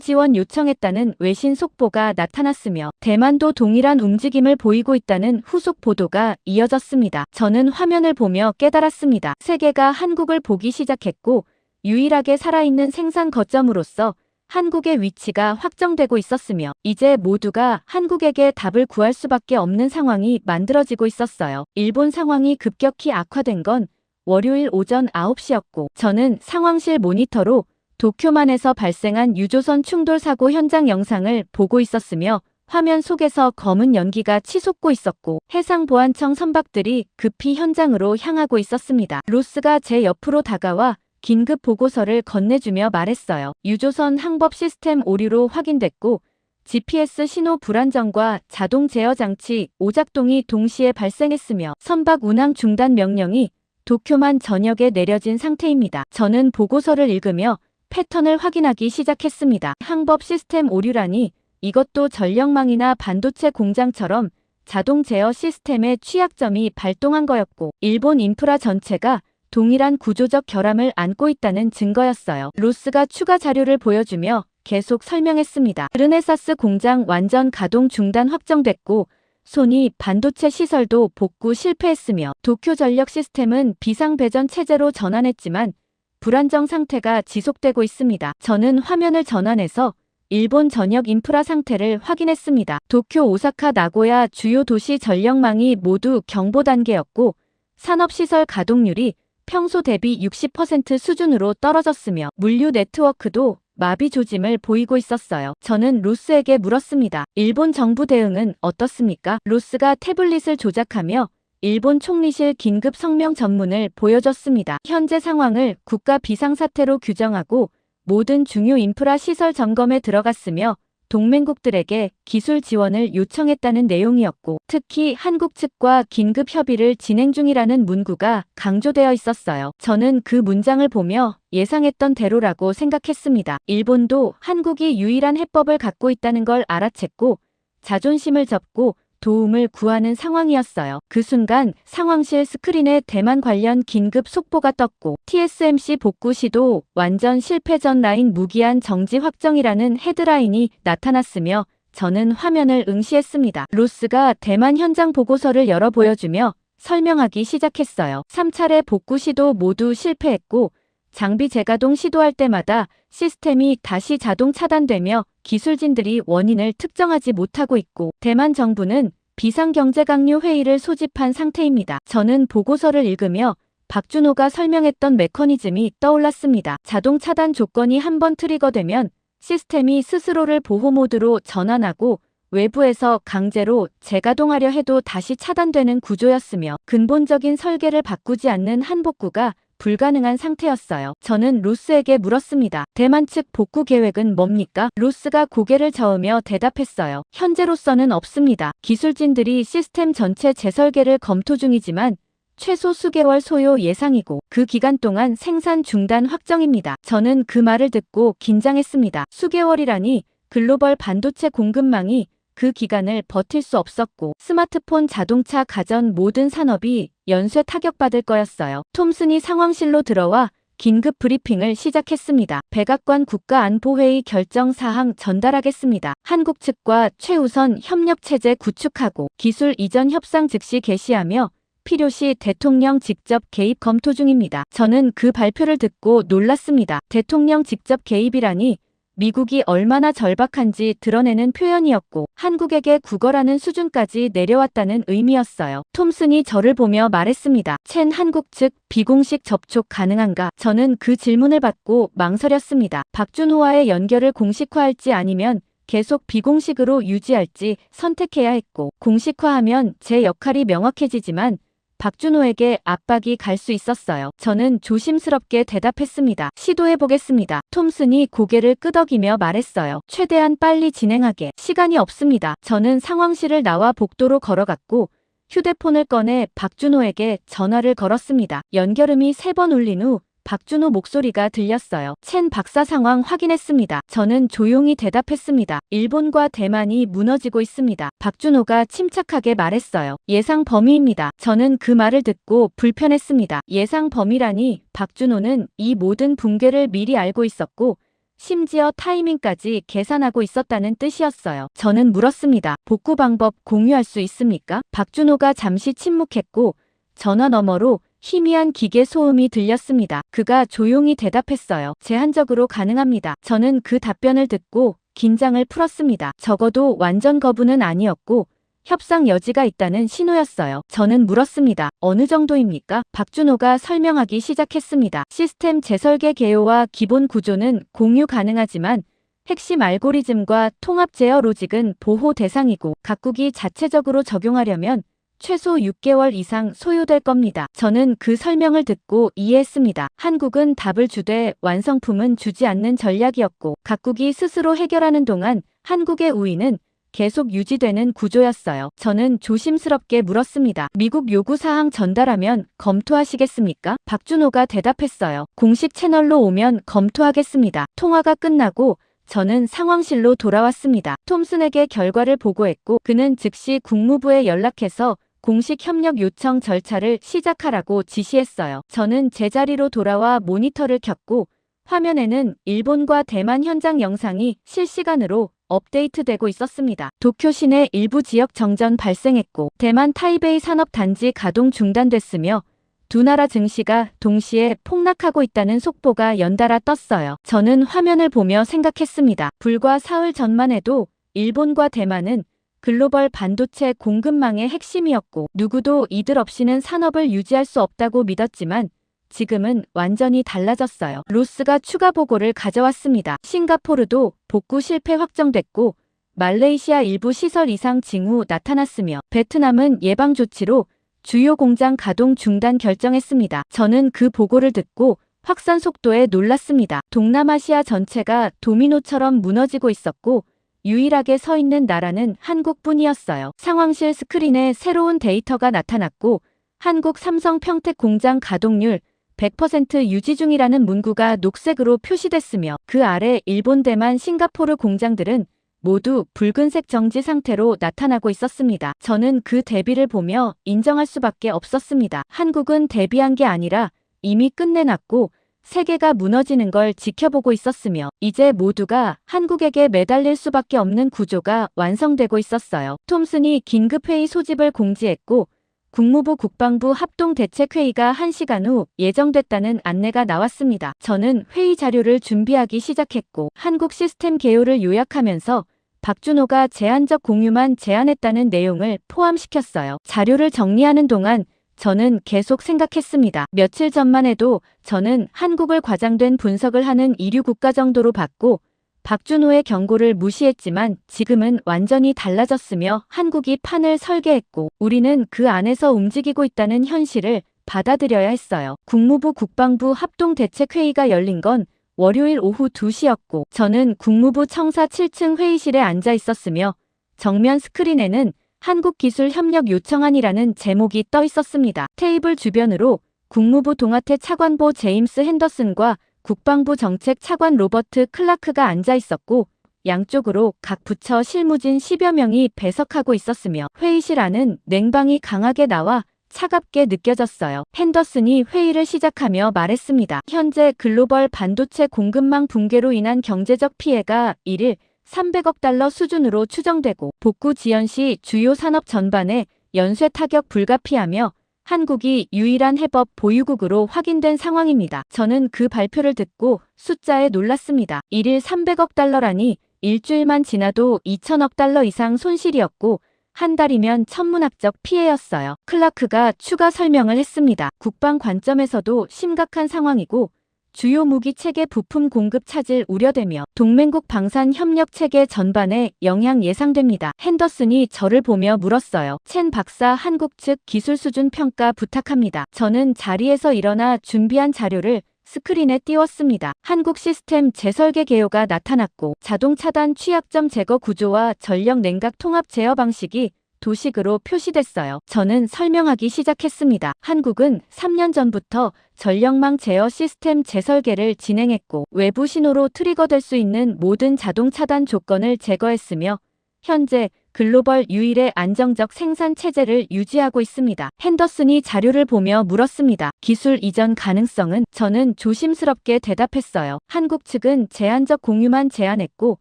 지원 요청했다는 외신 속보가 나타났으며 대만도 동일한 움직임을 보이고 있다는 후속 보도가 이어졌습니다. 저는 화면을 보며 깨달았습니다. 세계가 한국을 보기 시작했고 유일하게 살아있는 생산 거점으로서 한국의 위치가 확정되고 있었으며 이제 모두가 한국에게 답을 구할 수밖에 없는 상황이 만들어지고 있었어요. 일본 상황이 급격히 악화된 건 월요일 오전 9시였고 저는 상황실 모니터로 도쿄만에서 발생한 유조선 충돌 사고 현장 영상을 보고 있었으며 화면 속에서 검은 연기가 치솟고 있었고 해상보안청 선박들이 급히 현장으로 향하고 있었습니다. 로스가 제 옆으로 다가와 긴급 보고서를 건네주며 말했어요. 유조선 항법 시스템 오류로 확인됐고 GPS 신호 불안정과 자동 제어 장치 오작동이 동시에 발생했으며 선박 운항 중단 명령이 도쿄만 전역에 내려진 상태입니다. 저는 보고서를 읽으며 패턴을 확인하기 시작했습니다. 항법 시스템 오류라니 이것도 전력망이나 반도체 공장처럼 자동 제어 시스템의 취약점이 발동한 거였고 일본 인프라 전체가 동일한 구조적 결함을 안고 있다는 증거였어요. 로스가 추가 자료를 보여주며 계속 설명했습니다. 르네사스 공장 완전 가동 중단 확정됐고 소니 반도체 시설도 복구 실패했으며 도쿄 전력 시스템은 비상 배전 체제로 전환했지만 불안정 상태가 지속되고 있습니다. 저는 화면을 전환해서 일본 전역 인프라 상태를 확인했습니다. 도쿄, 오사카, 나고야 주요 도시 전력망이 모두 경보 단계였고 산업시설 가동률이 평소 대비 60% 수준으로 떨어졌으며 물류 네트워크도 마비 조짐을 보이고 있었어요. 저는 로스에게 물었습니다. 일본 정부 대응은 어떻습니까? 로스가 태블릿을 조작하며 일본 총리실 긴급 성명 전문을 보여줬습니다. 현재 상황을 국가 비상사태로 규정하고 모든 중요 인프라 시설 점검에 들어갔으며 동맹국들에게 기술 지원을 요청했다는 내용이었고 특히 한국 측과 긴급 협의를 진행 중이라는 문구가 강조되어 있었어요. 저는 그 문장을 보며 예상했던 대로라고 생각했습니다. 일본도 한국이 유일한 해법을 갖고 있다는 걸 알아챘고 자존심을 접고 도움을 구하는 상황이었어요. 그 순간 상황실 스크린에 대만 관련 긴급 속보가 떴고 TSMC 복구 시도 완전 실패 전 라인 무기한 정지 확정이라는 헤드라인이 나타났으며 저는 화면을 응시했습니다. 로스가 대만 현장 보고서를 열어 보여주며 설명하기 시작했어요. 3차례 복구 시도 모두 실패했고 장비 재가동 시도할 때마다 시스템이 다시 자동 차단되며 기술진들이 원인을 특정하지 못하고 있고 대만 정부는 비상경제강요 회의를 소집한 상태입니다. 저는 보고서를 읽으며 박준호가 설명했던 메커니즘이 떠올랐습니다. 자동 차단 조건이 한번 트리거되면 시스템이 스스로를 보호 모드로 전환하고 외부에서 강제로 재가동하려 해도 다시 차단되는 구조였으며 근본적인 설계를 바꾸지 않는 한복구가 불가능한 상태였어요. 저는 로스에게 물었습니다. 대만 측 복구 계획은 뭡니까? 로스가 고개를 저으며 대답했어요. 현재로서는 없습니다. 기술진들이 시스템 전체 재설계를 검토 중이지만 최소 수개월 소요 예상이고 그 기간 동안 생산 중단 확정입니다. 저는 그 말을 듣고 긴장했습니다. 수개월이라니 글로벌 반도체 공급망이 그 기간을 버틸 수 없었고 스마트폰, 자동차, 가전 모든 산업이 연쇄 타격받을 거였어요. 톰슨이 상황실로 들어와 긴급 브리핑을 시작했습니다. 백악관 국가안보회의 결정 사항 전달하겠습니다. 한국 측과 최우선 협력체제 구축하고 기술 이전 협상 즉시 개시하며 필요시 대통령 직접 개입 검토 중입니다. 저는 그 발표를 듣고 놀랐습니다. 대통령 직접 개입이라니 미국이 얼마나 절박한지 드러내는 표현이었고 한국에게 구걸하는 수준까지 내려왔다는 의미였어요. 톰슨이 저를 보며 말했습니다. 첸 한국 측 비공식 접촉 가능한가? 저는 그 질문을 받고 망설였습니다. 박준호와의 연결을 공식화할지 아니면 계속 비공식으로 유지할지 선택해야 했고 공식화하면 제 역할이 명확해지지만 박준호에게 압박이 갈 수 있었어요. 저는 조심스럽게 대답했습니다. 시도해보겠습니다. 톰슨이 고개를 끄덕이며 말했어요. 최대한 빨리 진행하게. 시간이 없습니다. 저는 상황실을 나와 복도로 걸어갔고 휴대폰을 꺼내 박준호에게 전화를 걸었습니다. 연결음이 3번 울린 후 박준호 목소리가 들렸어요. 첸 박사 상황 확인했습니다. 저는 조용히 대답했습니다. 일본과 대만이 무너지고 있습니다. 박준호가 침착하게 말했어요. 예상 범위입니다. 저는 그 말을 듣고 불편했습니다. 예상 범위라니 박준호는 이 모든 붕괴를 미리 알고 있었고 심지어 타이밍까지 계산하고 있었다는 뜻이었어요. 저는 물었습니다. 복구 방법 공유할 수 있습니까? 박준호가 잠시 침묵했고 전화 너머로 희미한 기계 소음이 들렸습니다. 그가 조용히 대답했어요. 제한적으로 가능합니다. 저는 그 답변을 듣고 긴장을 풀었습니다. 적어도 완전 거부는 아니었고 협상 여지가 있다는 신호였어요. 저는 물었습니다. 어느 정도입니까? 박준호가 설명하기 시작했습니다. 시스템 재설계 개요와 기본 구조는 공유 가능하지만 핵심 알고리즘과 통합 제어 로직은 보호 대상이고 각국이 자체적으로 적용하려면 최소 6개월 이상 소요될 겁니다. 저는 그 설명을 듣고 이해했습니다. 한국은 답을 주되 완성품은 주지 않는 전략이었고 각국이 스스로 해결하는 동안 한국의 우위는 계속 유지되는 구조였어요. 저는 조심스럽게 물었습니다. 미국 요구사항 전달하면 검토하시겠습니까? 박준호가 대답했어요. 공식 채널로 오면 검토하겠습니다. 통화가 끝나고 저는 상황실로 돌아왔습니다. 톰슨에게 결과를 보고했고 그는 즉시 국무부에 연락해서 공식 협력 요청 절차를 시작하라고 지시했어요. 저는 제자리로 돌아와 모니터를 켰고 화면에는 일본과 대만 현장 영상이 실시간으로 업데이트되고 있었습니다. 도쿄 시내 일부 지역 정전 발생했고 대만 타이베이 산업단지 가동 중단됐으며 두 나라 증시가 동시에 폭락하고 있다는 속보가 연달아 떴어요. 저는 화면을 보며 생각했습니다. 불과 사흘 전만 해도 일본과 대만은 글로벌 반도체 공급망의 핵심이었고 누구도 이들 없이는 산업을 유지할 수 없다고 믿었지만 지금은 완전히 달라졌어요. 로스가 추가 보고를 가져왔습니다. 싱가포르도 복구 실패 확정됐고 말레이시아 일부 시설 이상 징후 나타났으며 베트남은 예방 조치로 주요 공장 가동 중단 결정했습니다. 저는 그 보고를 듣고 확산 속도에 놀랐습니다. 동남아시아 전체가 도미노처럼 무너지고 있었고 유일하게 서 있는 나라는 한국뿐이었어요. 상황실 스크린에 새로운 데이터가 나타났고 한국 삼성 평택 공장 가동률 100% 유지 중이라는 문구가 녹색으로 표시됐으며 그 아래 일본, 대만, 싱가포르 공장들은 모두 붉은색 정지 상태로 나타나고 있었습니다. 저는 그 대비를 보며 인정할 수밖에 없었습니다. 한국은 대비한 게 아니라 이미 끝내놨고 세계가 무너지는 걸 지켜보고 있었으며 이제 모두가 한국에게 매달릴 수밖에 없는 구조가 완성되고 있었어요. 톰슨이 긴급회의 소집을 공지했고 국무부 국방부 합동대책회의가 1시간 후 예정됐다는 안내가 나왔습니다. 저는 회의 자료를 준비하기 시작했고 한국 시스템 개요를 요약하면서 박준호가 제한적 공유만 제안했다는 내용을 포함시켰어요. 자료를 정리하는 동안 저는 계속 생각했습니다. 며칠 전만 해도 저는 한국을 과장된 분석을 하는 이류 국가 정도로 봤고 박준호의 경고를 무시했지만 지금은 완전히 달라졌으며 한국이 판을 설계했고 우리는 그 안에서 움직이고 있다는 현실을 받아들여야 했어요. 국무부 국방부 합동대책회의가 열린 건 월요일 오후 2시였고 저는 국무부 청사 7층 회의실에 앉아 있었으며 정면 스크린에는 한국기술협력 요청안이라는 제목이 떠 있었습니다. 테이블 주변으로 국무부 동아태 차관보 제임스 핸더슨과 국방부 정책 차관 로버트 클라크가 앉아 있었고 양쪽으로 각 부처 실무진 10여 명이 배석하고 있었으며 회의실 안은 냉방이 강하게 나와 차갑게 느껴졌어요. 핸더슨이 회의를 시작하며 말했습니다. 현재 글로벌 반도체 공급망 붕괴로 인한 경제적 피해가 1일 300억 달러 수준으로 추정되고 복구 지연 시 주요 산업 전반에 연쇄 타격 불가피하며 한국이 유일한 해법 보유국으로 확인된 상황입니다. 저는 그 발표를 듣고 숫자에 놀랐습니다. 1일 300억 달러라니 일주일만 지나도 2천억 달러 이상 손실이었고 한 달이면 천문학적 피해였어요. 클라크가 추가 설명을 했습니다. 국방 관점에서도 심각한 상황이고 주요 무기 체계 부품 공급 차질 우려되며 동맹국 방산 협력 체계 전반에 영향 예상됩니다. 핸더슨이 저를 보며 물었어요. 첸 박사 한국 측 기술 수준 평가 부탁합니다. 저는 자리에서 일어나 준비한 자료를 스크린에 띄웠습니다. 한국 시스템 재설계 개요가 나타났고 자동 차단 취약점 제거 구조와 전력 냉각 통합 제어 방식이 도식으로 표시됐어요. 저는 설명하기 시작했습니다. 한국은 3년 전부터 전력망 제어 시스템 재설계를 진행했고 외부 신호로 트리거될 수 있는 모든 자동 차단 조건을 제거했으며 현재 글로벌 유일의 안정적 생산 체제를 유지하고 있습니다. 핸더슨이 자료를 보며 물었습니다. 기술 이전 가능성은? 저는 조심스럽게 대답했어요. 한국 측은 제한적 공유만 제안했고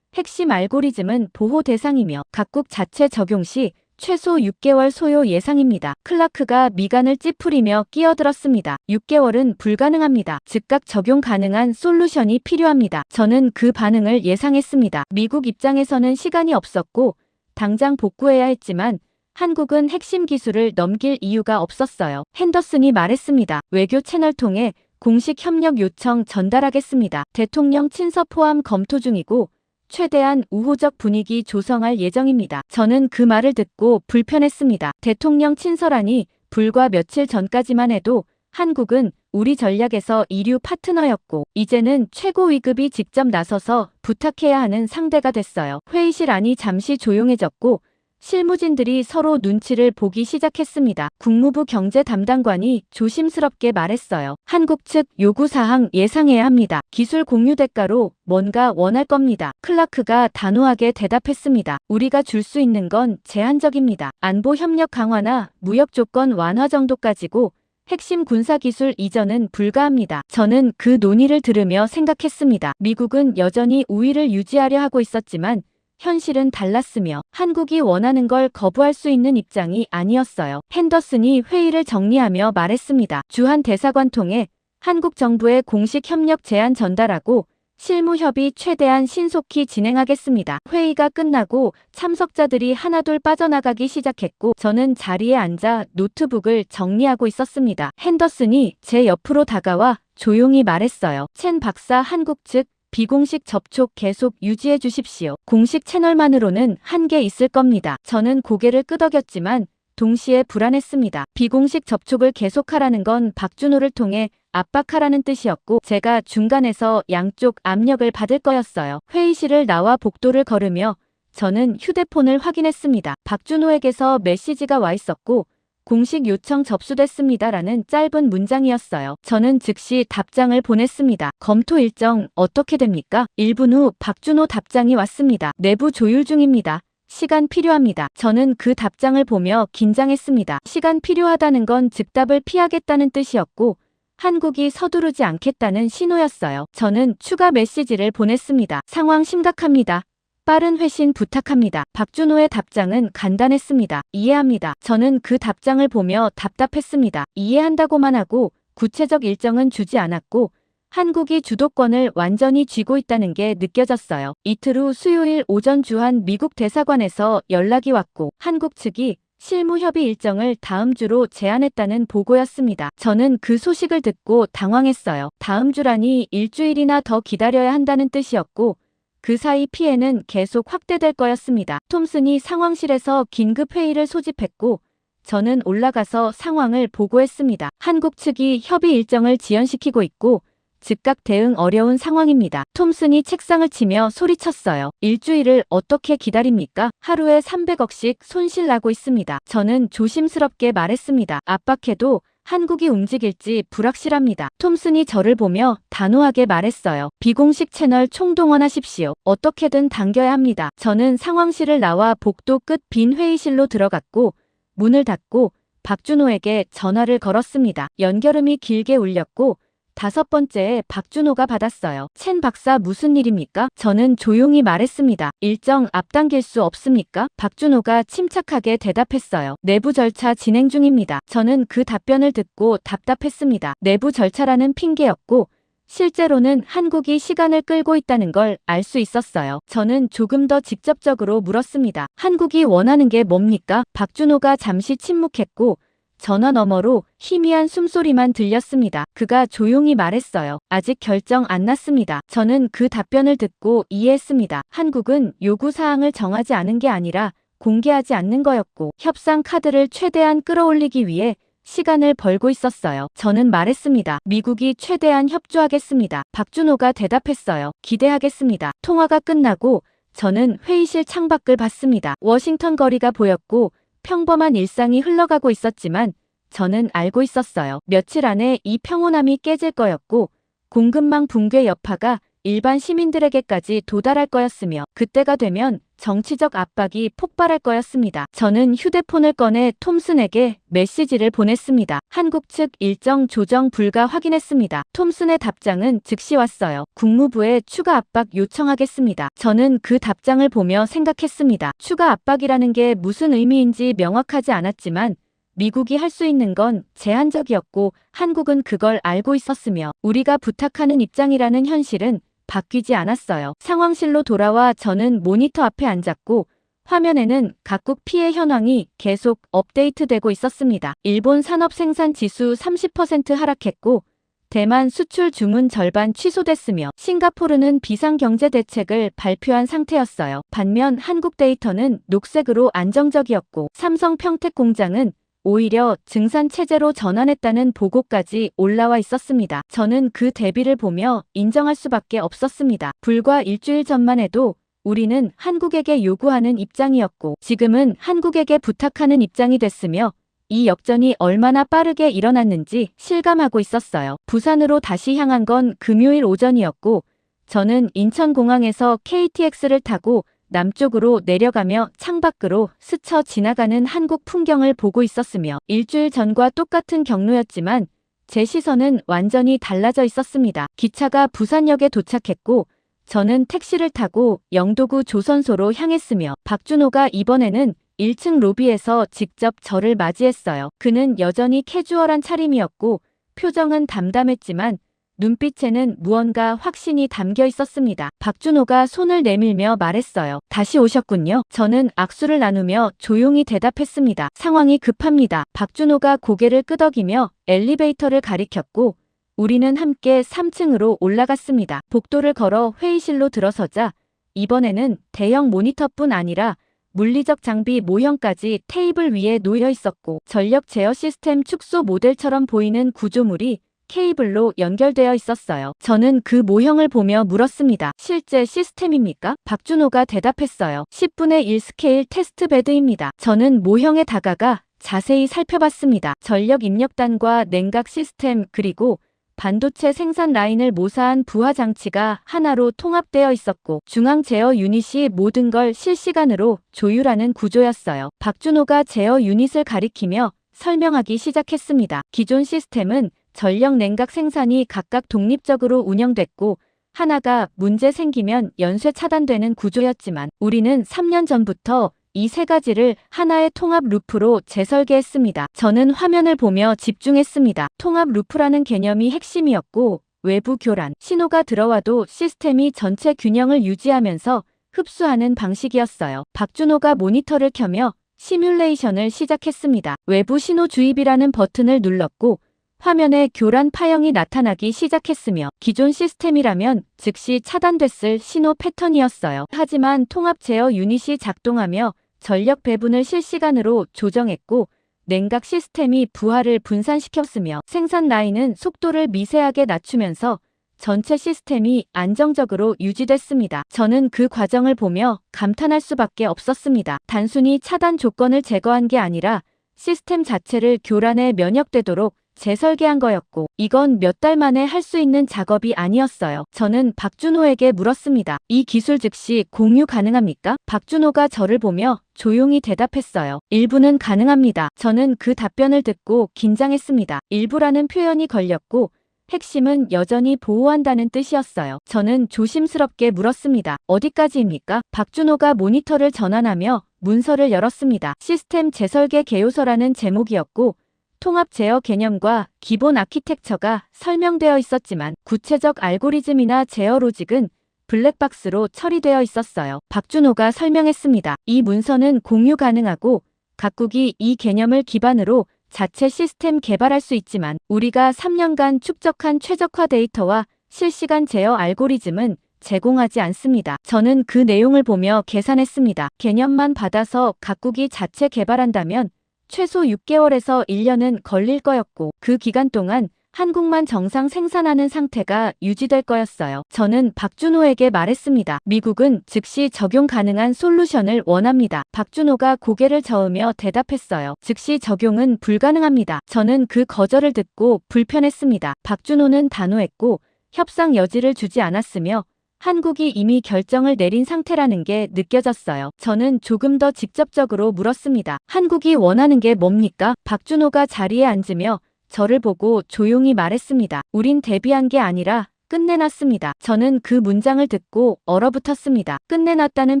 핵심 알고리즘은 보호 대상이며 각국 자체 적용 시 최소 6개월 소요 예상입니다. 클라크가 미간을 찌푸리며 끼어들었습니다. 6개월은 불가능합니다. 즉각 적용 가능한 솔루션이 필요합니다. 저는 그 반응을 예상했습니다. 미국 입장에서는 시간이 없었고 당장 복구해야 했지만 한국은 핵심 기술을 넘길 이유가 없었어요. 핸더슨이 말했습니다. 외교 채널 통해 공식 협력 요청 전달하겠습니다. 대통령 친서 포함 검토 중이고 최대한 우호적 분위기 조성할 예정입니다. 저는 그 말을 듣고 불편했습니다. 대통령 친서라니 불과 며칠 전까지만 해도 한국은 우리 전략에서 이류 파트너였고 이제는 최고 위급이 직접 나서서 부탁해야 하는 상대가 됐어요. 회의실 안이 잠시 조용해졌고 실무진들이 서로 눈치를 보기 시작했습니다. 국무부 경제 담당관이 조심스럽게 말했어요. 한국 측 요구사항 예상해야 합니다. 기술 공유 대가로 뭔가 원할 겁니다. 클라크가 단호하게 대답했습니다. 우리가 줄 수 있는 건 제한적입니다. 안보 협력 강화나 무역 조건 완화 정도까지고 핵심 군사기술 이전은 불가합니다. 저는 그 논의를 들으며 생각했습니다. 미국은 여전히 우위를 유지하려 하고 있었지만 현실은 달랐으며 한국이 원하는 걸 거부할 수 있는 입장이 아니었어요. 핸더슨이 회의를 정리하며 말했습니다. 주한 대사관 통해 한국 정부의 공식 협력 제안 전달하고 실무 협의 최대한 신속히 진행하겠습니다. 회의가 끝나고 참석자들이 하나둘 빠져나가기 시작했고 저는 자리에 앉아 노트북을 정리하고 있었습니다. 핸더슨이 제 옆으로 다가와 조용히 말했어요. 첸 박사, 한국 측 비공식 접촉 계속 유지해 주십시오. 공식 채널만으로는 한계 있을 겁니다. 저는 고개를 끄덕였지만 동시에 불안했습니다. 비공식 접촉을 계속하라는 건 박준호를 통해 압박하라는 뜻이었고 제가 중간에서 양쪽 압력을 받을 거였어요. 회의실을 나와 복도를 걸으며 저는 휴대폰을 확인했습니다. 박준호에게서 메시지가 와 있었고 공식 요청 접수됐습니다라는 짧은 문장이었어요. 저는 즉시 답장을 보냈습니다. 검토 일정 어떻게 됩니까? 1분 후 박준호 답장이 왔습니다. 내부 조율 중입니다. 시간 필요합니다. 저는 그 답장을 보며 긴장했습니다. 시간 필요하다는 건 즉답을 피하겠다는 뜻이었고 한국이 서두르지 않겠다는 신호였어요. 저는 추가 메시지를 보냈습니다. 상황 심각합니다. 빠른 회신 부탁합니다. 박준호의 답장은 간단했습니다. 이해합니다. 저는 그 답장을 보며 답답했습니다. 이해한다고만 하고 구체적 일정은 주지 않았고 한국이 주도권을 완전히 쥐고 있다는 게 느껴졌어요. 이틀 후 수요일 오전 주한 미국 대사관에서 연락이 왔고 한국 측이 실무 협의 일정을 다음 주로 제안했다는 보고였습니다. 저는 그 소식을 듣고 당황했어요. 다음 주라니 일주일이나 더 기다려야 한다는 뜻이었고 그 사이 피해는 계속 확대될 거였습니다. 톰슨이 상황실에서 긴급 회의를 소집했고 저는 올라가서 상황을 보고했습니다. 한국 측이 협의 일정을 지연시키고 있고 즉각 대응 어려운 상황입니다. 톰슨이 책상을 치며 소리쳤어요. 일주일을 어떻게 기다립니까? 하루에 300억씩 손실 나고 있습니다. 저는 조심스럽게 말했습니다. 압박해도 한국이 움직일지 불확실합니다. 톰슨이 저를 보며 단호하게 말했어요. 비공식 채널 총동원하십시오. 어떻게든 당겨야 합니다. 저는 상황실을 나와 복도 끝 빈 회의실로 들어갔고 문을 닫고 박준호에게 전화를 걸었습니다. 연결음이 길게 울렸고 5번째에 박준호가 받았어요. 첸 박사 무슨 일입니까? 저는 조용히 말했습니다. 일정 앞당길 수 없습니까? 박준호가 침착하게 대답했어요. 내부 절차 진행 중입니다. 저는 그 답변을 듣고 답답했습니다. 내부 절차라는 핑계였고 실제로는 한국이 시간을 끌고 있다는 걸 알 수 있었어요. 저는 조금 더 직접적으로 물었습니다. 한국이 원하는 게 뭡니까? 박준호가 잠시 침묵했고 전화 너머로 희미한 숨소리만 들렸습니다. 그가 조용히 말했어요. 아직 결정 안 났습니다. 저는 그 답변을 듣고 이해했습니다. 한국은 요구사항을 정하지 않은 게 아니라 공개하지 않는 거였고 협상 카드를 최대한 끌어올리기 위해 시간을 벌고 있었어요. 저는 말했습니다. 미국이 최대한 협조하겠습니다. 박준호가 대답했어요. 기대하겠습니다. 통화가 끝나고 저는 회의실 창밖을 봤습니다. 워싱턴 거리가 보였고 평범한 일상이 흘러가고 있었지만 저는 알고 있었어요. 며칠 안에 이 평온함이 깨질 거였고 공급망 붕괴 여파가 일반 시민들에게까지 도달할 거였으며 그때가 되면 정치적 압박이 폭발할 거였습니다. 저는 휴대폰을 꺼내 톰슨에게 메시지를 보냈습니다. 한국 측 일정 조정 불가 확인했습니다. 톰슨의 답장은 즉시 왔어요. 국무부에 추가 압박 요청하겠습니다. 저는 그 답장을 보며 생각했습니다. 추가 압박이라는 게 무슨 의미인지 명확하지 않았지만 미국이 할 수 있는 건 제한적이었고 한국은 그걸 알고 있었으며 우리가 부탁하는 입장이라는 현실은 바뀌지 않았어요. 상황실로 돌아와 저는 모니터 앞에 앉았고 화면에는 각국 피해 현황이 계속 업데이트되고 있었습니다. 일본 산업 생산 지수 30% 하락했고 대만 수출 주문 절반 취소됐으며 싱가포르는 비상경제 대책을 발표한 상태였어요. 반면 한국 데이터는 녹색으로 안정적이었고 삼성 평택 공장은 오히려 증산 체제로 전환했다는 보고까지 올라와 있었습니다. 저는 그 대비를 보며 인정할 수밖에 없었습니다. 불과 일주일 전만 해도 우리는 한국에게 요구하는 입장이었고 지금은 한국에게 부탁하는 입장이 됐으며 이 역전이 얼마나 빠르게 일어났는지 실감하고 있었어요. 부산으로 다시 향한 건 금요일 오전이었고 저는 인천공항에서 KTX를 타고 남쪽으로 내려가며 창밖으로 스쳐 지나가는 한국 풍경을 보고 있었으며 일주일 전과 똑같은 경로였지만 제 시선은 완전히 달라져 있었습니다. 기차가 부산역에 도착했고 저는 택시를 타고 영도구 조선소로 향했으며 박준호가 이번에는 1층 로비에서 직접 저를 맞이했어요. 그는 여전히 캐주얼한 차림이었고 표정은 담담했지만 눈빛에는 무언가 확신이 담겨 있었습니다. 박준호가 손을 내밀며 말했어요. 다시 오셨군요. 저는 악수를 나누며 조용히 대답했습니다. 상황이 급합니다. 박준호가 고개를 끄덕이며 엘리베이터를 가리켰고 우리는 함께 3층으로 올라갔습니다. 복도를 걸어 회의실로 들어서자 이번에는 대형 모니터뿐 아니라 물리적 장비 모형까지 테이블 위에 놓여 있었고 전력 제어 시스템 축소 모델처럼 보이는 구조물이 케이블로 연결되어 있었어요. 저는 그 모형을 보며 물었습니다. 실제 시스템입니까? 박준호가 대답했어요. 10분의 1 스케일 테스트 베드입니다. 저는 모형에 다가가 자세히 살펴봤습니다. 전력 입력단과 냉각 시스템 그리고 반도체 생산 라인을 모사한 부하 장치가 하나로 통합되어 있었고 중앙 제어 유닛이 모든 걸 실시간으로 조율하는 구조였어요. 박준호가 제어 유닛을 가리키며 설명하기 시작했습니다. 기존 시스템은 전력 냉각 생산이 각각 독립적으로 운영됐고 하나가 문제 생기면 연쇄 차단되는 구조였지만 우리는 3년 전부터 이 세 가지를 하나의 통합 루프로 재설계했습니다. 저는 화면을 보며 집중했습니다. 통합 루프라는 개념이 핵심이었고 외부 교란, 신호가 들어와도 시스템이 전체 균형을 유지하면서 흡수하는 방식이었어요. 박준호가 모니터를 켜며 시뮬레이션을 시작했습니다. 외부 신호 주입이라는 버튼을 눌렀고 화면에 교란 파형이 나타나기 시작했으며 기존 시스템이라면 즉시 차단됐을 신호 패턴이었어요. 하지만 통합 제어 유닛이 작동하며 전력 배분을 실시간으로 조정했고 냉각 시스템이 부하를 분산시켰으며 생산 라인은 속도를 미세하게 낮추면서 전체 시스템이 안정적으로 유지됐습니다. 저는 그 과정을 보며 감탄할 수밖에 없었습니다. 단순히 차단 조건을 제거한 게 아니라 시스템 자체를 교란에 면역되도록 재설계한 거였고 이건 몇 달 만에 할 수 있는 작업이 아니었어요. 저는 박준호에게 물었습니다. 이 기술 즉시 공유 가능합니까? 박준호가 저를 보며 조용히 대답했어요. 일부는 가능합니다. 저는 그 답변을 듣고 긴장했습니다. 일부라는 표현이 걸렸고 핵심은 여전히 보호한다는 뜻이었어요. 저는 조심스럽게 물었습니다. 어디까지입니까? 박준호가 모니터를 전환하며 문서를 열었습니다. 시스템 재설계 개요서라는 제목이었고 통합 제어 개념과 기본 아키텍처가 설명되어 있었지만 구체적 알고리즘이나 제어 로직은 블랙박스로 처리되어 있었어요. 박준호가 설명했습니다. 이 문서는 공유 가능하고 각국이 이 개념을 기반으로 자체 시스템 개발할 수 있지만 우리가 3년간 축적한 최적화 데이터와 실시간 제어 알고리즘은 제공하지 않습니다. 저는 그 내용을 보며 계산했습니다. 개념만 받아서 각국이 자체 개발한다면 최소 6개월에서 1년은 걸릴 거였고 그 기간 동안 한국만 정상 생산하는 상태가 유지될 거였어요. 저는 박준호에게 말했습니다. 미국은 즉시 적용 가능한 솔루션을 원합니다. 박준호가 고개를 저으며 대답했어요. 즉시 적용은 불가능합니다. 저는 그 거절을 듣고 불편했습니다. 박준호는 단호했고 협상 여지를 주지 않았으며 한국이 이미 결정을 내린 상태라는 게 느껴졌어요. 저는 조금 더 직접적으로 물었습니다. 한국이 원하는 게 뭡니까? 박준호가 자리에 앉으며 저를 보고 조용히 말했습니다. 우린 대비한 게 아니라 끝내놨습니다. 저는 그 문장을 듣고 얼어붙었습니다. 끝내놨다는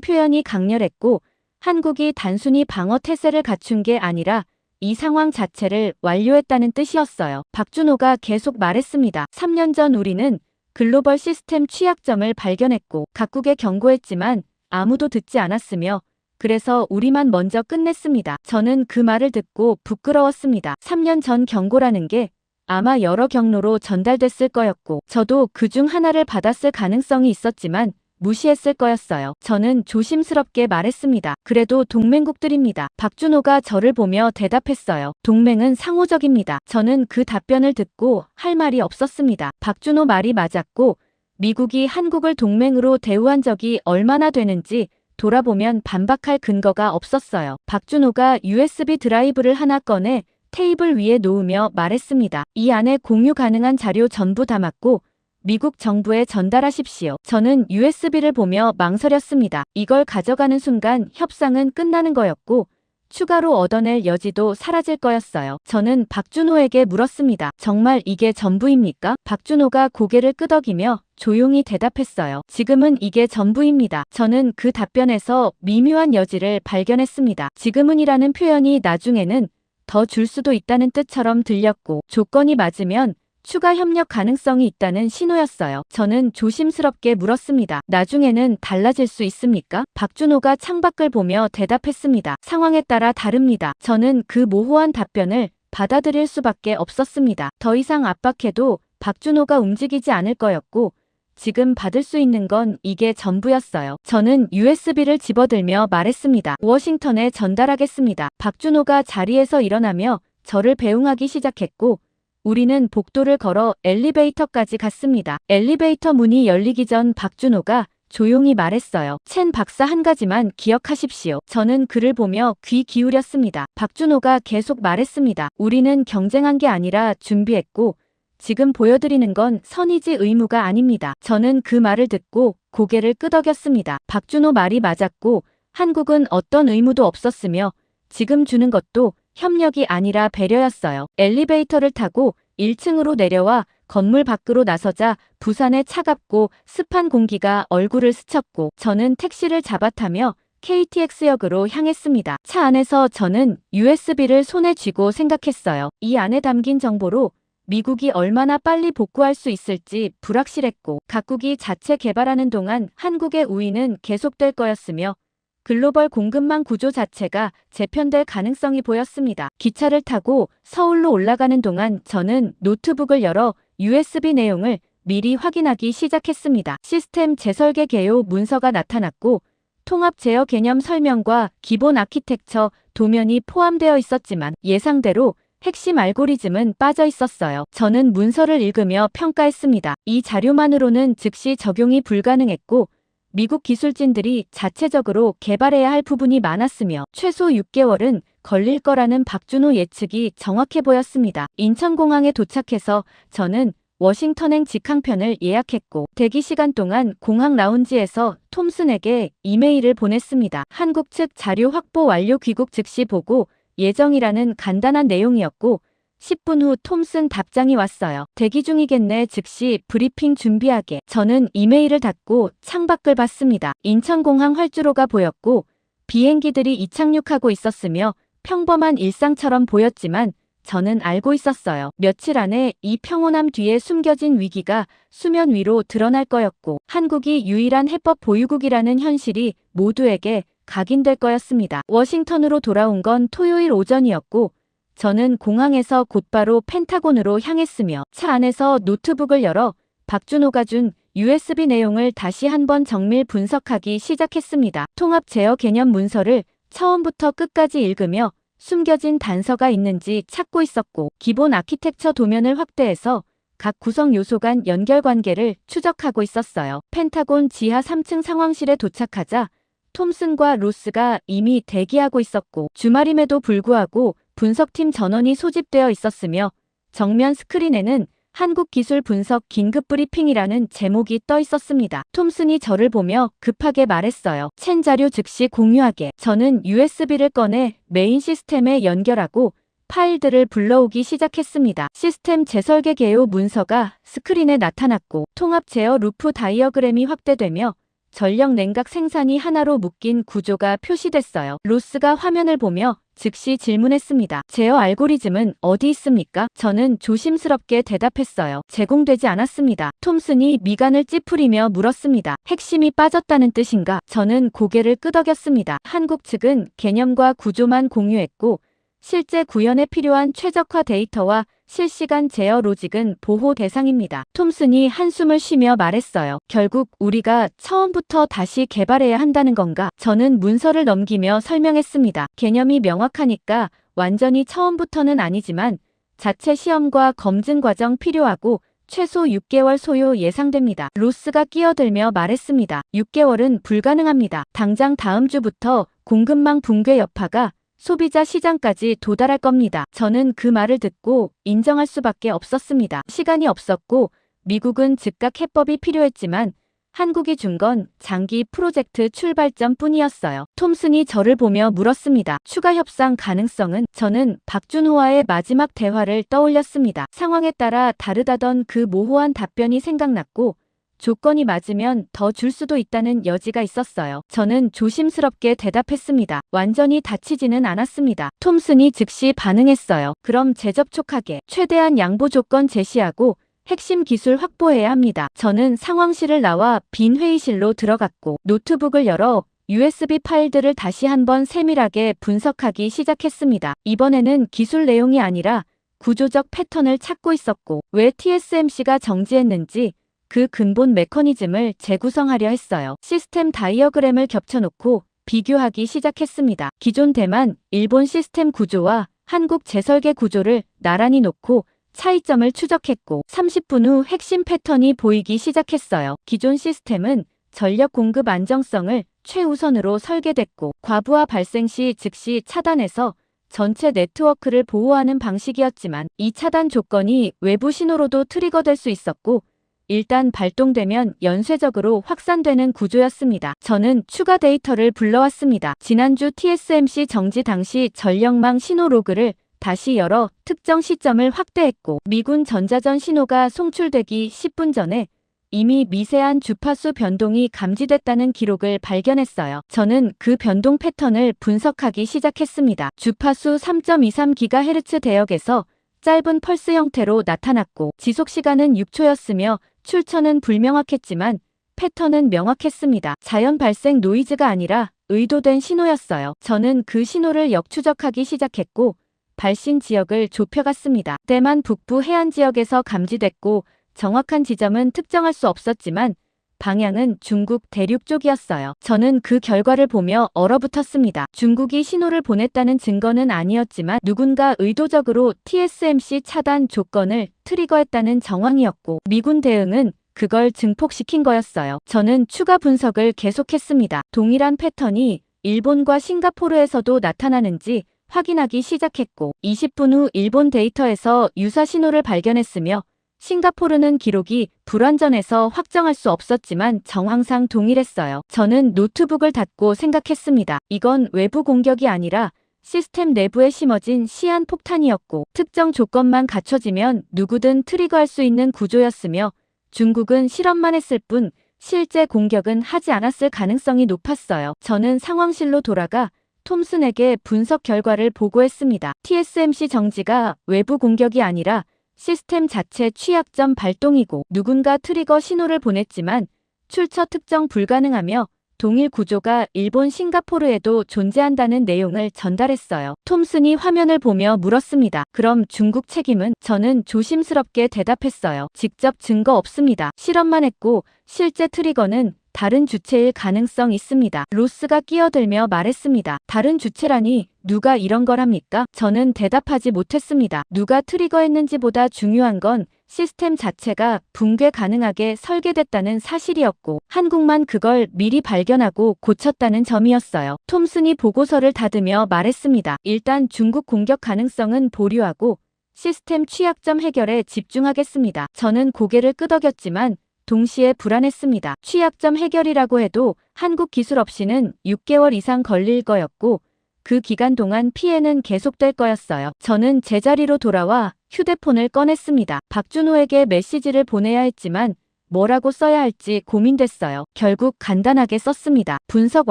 표현이 강렬했고 한국이 단순히 방어 태세를 갖춘 게 아니라 이 상황 자체를 완료했다는 뜻이었어요. 박준호가 계속 말했습니다. 3년 전 우리는 글로벌 시스템 취약점을 발견했고 각국에 경고했지만 아무도 듣지 않았으며 그래서 우리만 먼저 끝냈습니다. 저는 그 말을 듣고 부끄러웠습니다. 3년 전 경고라는 게 아마 여러 경로로 전달됐을 거였고 저도 그중 하나를 받았을 가능성이 있었지만 무시했을 거였어요. 저는 조심스럽게 말했습니다. 그래도 동맹국들입니다. 박준호가 저를 보며 대답했어요. 동맹은 상호적입니다. 저는 그 답변을 듣고 할 말이 없었습니다. 박준호 말이 맞았고 미국이 한국을 동맹으로 대우한 적이 얼마나 되는지 돌아보면 반박할 근거가 없었어요. 박준호가 USB 드라이브를 하나 꺼내 테이블 위에 놓으며 말했습니다. 이 안에 공유 가능한 자료 전부 담았고 미국 정부에 전달하십시오. 저는 USB를 보며 망설였습니다. 이걸 가져가는 순간 협상은 끝나는 거였고 추가로 얻어낼 여지도 사라질 거였어요. 저는 박준호에게 물었습니다. 정말 이게 전부입니까? 박준호가 고개를 끄덕이며 조용히 대답했어요. 지금은 이게 전부입니다. 저는 그 답변에서 미묘한 여지를 발견했습니다. 지금은이라는 표현이 나중에는 더 줄 수도 있다는 뜻처럼 들렸고 조건이 맞으면 추가 협력 가능성이 있다는 신호였어요. 저는 조심스럽게 물었습니다. 나중에는 달라질 수 있습니까? 박준호가 창밖을 보며 대답했습니다. 상황에 따라 다릅니다. 저는 그 모호한 답변을 받아들일 수밖에 없었습니다. 더 이상 압박해도 박준호가 움직이지 않을 거였고 지금 받을 수 있는 건 이게 전부였어요. 저는 USB를 집어들며 말했습니다. 워싱턴에 전달하겠습니다. 박준호가 자리에서 일어나며 저를 배웅하기 시작했고 우리는 복도를 걸어 엘리베이터까지 갔습니다. 엘리베이터 문이 열리기 전 박준호가 조용히 말했어요. 첸 박사 한 가지만 기억하십시오. 저는 그를 보며 귀 기울였습니다. 박준호가 계속 말했습니다. 우리는 경쟁한 게 아니라 준비했고 지금 보여드리는 건 선의지 의무가 아닙니다. 저는 그 말을 듣고 고개를 끄덕였습니다. 박준호 말이 맞았고 한국은 어떤 의무도 없었으며 지금 주는 것도 협력이 아니라 배려였어요. 엘리베이터를 타고 1층으로 내려와 건물 밖으로 나서자 부산의 차갑고 습한 공기가 얼굴을 스쳤고 저는 택시를 잡아타며 KTX역으로 향했습니다. 차 안에서 저는 USB를 손에 쥐고 생각했어요. 이 안에 담긴 정보로 미국이 얼마나 빨리 복구할 수 있을지 불확실했고 각국이 자체 개발하는 동안 한국의 우위는 계속될 거였으며 글로벌 공급망 구조 자체가 재편될 가능성이 보였습니다. 기차를 타고 서울로 올라가는 동안 저는 노트북을 열어 USB 내용을 미리 확인하기 시작했습니다. 시스템 재설계 개요 문서가 나타났고 통합 제어 개념 설명과 기본 아키텍처 도면이 포함되어 있었지만 예상대로 핵심 알고리즘은 빠져 있었어요. 저는 문서를 읽으며 평가했습니다. 이 자료만으로는 즉시 적용이 불가능했고 미국 기술진들이 자체적으로 개발해야 할 부분이 많았으며 최소 6개월은 걸릴 거라는 박준호 예측이 정확해 보였습니다. 인천공항에 도착해서 저는 워싱턴행 직항편을 예약했고 대기 시간 동안 공항 라운지에서 톰슨에게 이메일을 보냈습니다. 한국 측 자료 확보 완료 귀국 즉시 보고 예정이라는 간단한 내용이었고 10분 후 톰슨 답장이 왔어요. 대기 중이겠네. 즉시 브리핑 준비하게. 저는 이메일을 닫고 창밖을 봤습니다. 인천공항 활주로가 보였고 비행기들이 이착륙하고 있었으며 평범한 일상처럼 보였지만 저는 알고 있었어요. 며칠 안에 이 평온함 뒤에 숨겨진 위기가 수면 위로 드러날 거였고 한국이 유일한 해법 보유국이라는 현실이 모두에게 각인될 거였습니다. 워싱턴으로 돌아온 건 토요일 오전이었고 저는 공항에서 곧바로 펜타곤으로 향했으며 차 안에서 노트북을 열어 박준호가 준 USB 내용을 다시 한번 정밀 분석하기 시작했습니다. 통합 제어 개념 문서를 처음부터 끝까지 읽으며 숨겨진 단서가 있는지 찾고 있었고, 기본 아키텍처 도면을 확대해서 각 구성 요소 간 연결관계를 추적하고 있었어요. 펜타곤 지하 3층 상황실에 도착하자 톰슨과 로스가 이미 대기하고 있었고, 주말임에도 불구하고 분석팀 전원이 소집되어 있었으며 정면 스크린에는 한국기술분석 긴급브리핑이라는 제목이 떠 있었습니다. 톰슨이 저를 보며 급하게 말했어요. 챈 자료 즉시 공유하게. 저는 USB를 꺼내 메인 시스템에 연결하고 파일들을 불러오기 시작했습니다. 시스템 재설계 개요 문서가 스크린에 나타났고, 통합 제어 루프 다이어그램이 확대되며 전력 냉각 생산이 하나로 묶인 구조가 표시됐어요. 로스가 화면을 보며 즉시 질문했습니다. 제어 알고리즘은 어디 있습니까? 저는 조심스럽게 대답했어요. 제공되지 않았습니다. 톰슨이 미간을 찌푸리며 물었습니다. 핵심이 빠졌다는 뜻인가? 저는 고개를 끄덕였습니다. 한국 측은 개념과 구조만 공유했고, 실제 구현에 필요한 최적화 데이터와 실시간 제어 로직은 보호 대상입니다. 톰슨이 한숨을 쉬며 말했어요. 결국 우리가 처음부터 다시 개발해야 한다는 건가? 저는 문서를 넘기며 설명했습니다. 개념이 명확하니까 완전히 처음부터는 아니지만 자체 시험과 검증 과정 필요하고 최소 6개월 소요 예상됩니다. 로스가 끼어들며 말했습니다. 6개월은 불가능합니다. 당장 다음 주부터 공급망 붕괴 여파가 소비자 시장까지 도달할 겁니다. 저는 그 말을 듣고 인정할 수밖에 없었습니다. 시간이 없었고 미국은 즉각 해법이 필요했지만 한국이 준 건 장기 프로젝트 출발점 뿐이었어요. 톰슨이 저를 보며 물었습니다. 추가 협상 가능성은? 저는 박준호와의 마지막 대화를 떠올렸습니다. 상황에 따라 다르다던 그 모호한 답변이 생각났고, 조건이 맞으면 더 줄 수도 있다는 여지가 있었어요. 저는 조심스럽게 대답했습니다. 완전히 다치지는 않았습니다. 톰슨이 즉시 반응했어요. 그럼 재접촉하게. 최대한 양보 조건 제시하고 핵심 기술 확보해야 합니다. 저는 상황실을 나와 빈 회의실로 들어갔고, 노트북을 열어 USB 파일들을 다시 한번 세밀하게 분석하기 시작했습니다. 이번에는 기술 내용이 아니라 구조적 패턴을 찾고 있었고, 왜 TSMC가 정지했는지 그 근본 메커니즘을 재구성하려 했어요. 시스템 다이어그램을 겹쳐놓고 비교하기 시작했습니다. 기존 대만, 일본 시스템 구조와 한국 재설계 구조를 나란히 놓고 차이점을 추적했고, 30분 후 핵심 패턴이 보이기 시작했어요. 기존 시스템은 전력 공급 안정성을 최우선으로 설계됐고, 과부하 발생 시 즉시 차단해서 전체 네트워크를 보호하는 방식이었지만, 이 차단 조건이 외부 신호로도 트리거될 수 있었고, 일단 발동되면 연쇄적으로 확산되는 구조였습니다. 저는 추가 데이터를 불러왔습니다. 지난주 TSMC 정지 당시 전력망 신호 로그를 다시 열어 특정 시점을 확대했고, 미군 전자전 신호가 송출되기 10분 전에 이미 미세한 주파수 변동이 감지됐다는 기록을 발견했어요. 저는 그 변동 패턴을 분석하기 시작했습니다. 주파수 3.23GHz 대역에서 짧은 펄스 형태로 나타났고, 지속시간은 6초였으며 출처는 불명확했지만 패턴은 명확했습니다. 자연 발생 노이즈가 아니라 의도된 신호였어요. 저는 그 신호를 역추적하기 시작했고, 발신 지역을 좁혀갔습니다. 대만 북부 해안 지역에서 감지됐고, 정확한 지점은 특정할 수 없었지만 방향은 중국 대륙 쪽이었어요. 저는 그 결과를 보며 얼어붙었습니다. 중국이 신호를 보냈다는 증거는 아니었지만 누군가 의도적으로 TSMC 차단 조건을 트리거했다는 정황이었고, 미군 대응은 그걸 증폭시킨 거였어요. 저는 추가 분석을 계속했습니다. 동일한 패턴이 일본과 싱가포르에서도 나타나는지 확인하기 시작했고, 20분 후 일본 데이터에서 유사 신호를 발견했으며 싱가포르는 기록이 불완전해서 확정할 수 없었지만 정황상 동일했어요. 저는 노트북을 닫고 생각했습니다. 이건 외부 공격이 아니라 시스템 내부에 심어진 시한 폭탄이었고, 특정 조건만 갖춰지면 누구든 트리거할 수 있는 구조였으며, 중국은 실험만 했을 뿐 실제 공격은 하지 않았을 가능성이 높았어요. 저는 상황실로 돌아가 톰슨에게 분석 결과를 보고했습니다. TSMC 정지가 외부 공격이 아니라 시스템 자체 취약점 발동이고, 누군가 트리거 신호를 보냈지만 출처 특정 불가능하며 동일 구조가 일본 싱가포르에도 존재한다는 내용을 전달했어요. 톰슨이 화면을 보며 물었습니다. 그럼 중국 책임은? 저는 조심스럽게 대답했어요. 직접 증거 없습니다. 실험만 했고 실제 트리거는 다른 주체일 가능성 있습니다. 로스가 끼어들며 말했습니다. 다른 주체라니 누가 이런 걸 합니까? 저는 대답하지 못했습니다. 누가 트리거했는지보다 중요한 건 시스템 자체가 붕괴 가능하게 설계됐다는 사실이었고 한국만 그걸 미리 발견하고 고쳤다는 점이었어요. 톰슨이 보고서를 닫으며 말했습니다. 일단 중국 공격 가능성은 보류하고 시스템 취약점 해결에 집중하겠습니다. 저는 고개를 끄덕였지만 동시에 불안했습니다. 취약점 해결이라고 해도 한국 기술 없이는 6개월 이상 걸릴 거였고 그 기간 동안 피해는 계속될 거였어요. 저는 제자리로 돌아와 휴대폰을 꺼냈습니다. 박준호에게 메시지를 보내야 했지만 뭐라고 써야 할지 고민됐어요. 결국 간단하게 썼습니다. 분석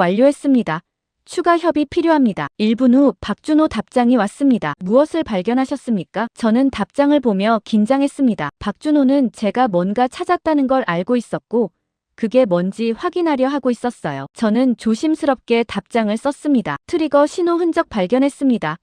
완료했습니다. 추가 협의 필요합니다. 1분 후 박준호 답장이 왔습니다. 무엇을 발견하셨습니까? 저는 답장을 보며 긴장했습니다. 박준호는 제가 뭔가 찾았다는 걸 알고 있었고 그게 뭔지 확인하려 하고 있었어요. 저는 조심스럽게 답장을 썼습니다. 트리거 신호 흔적 발견했습니다.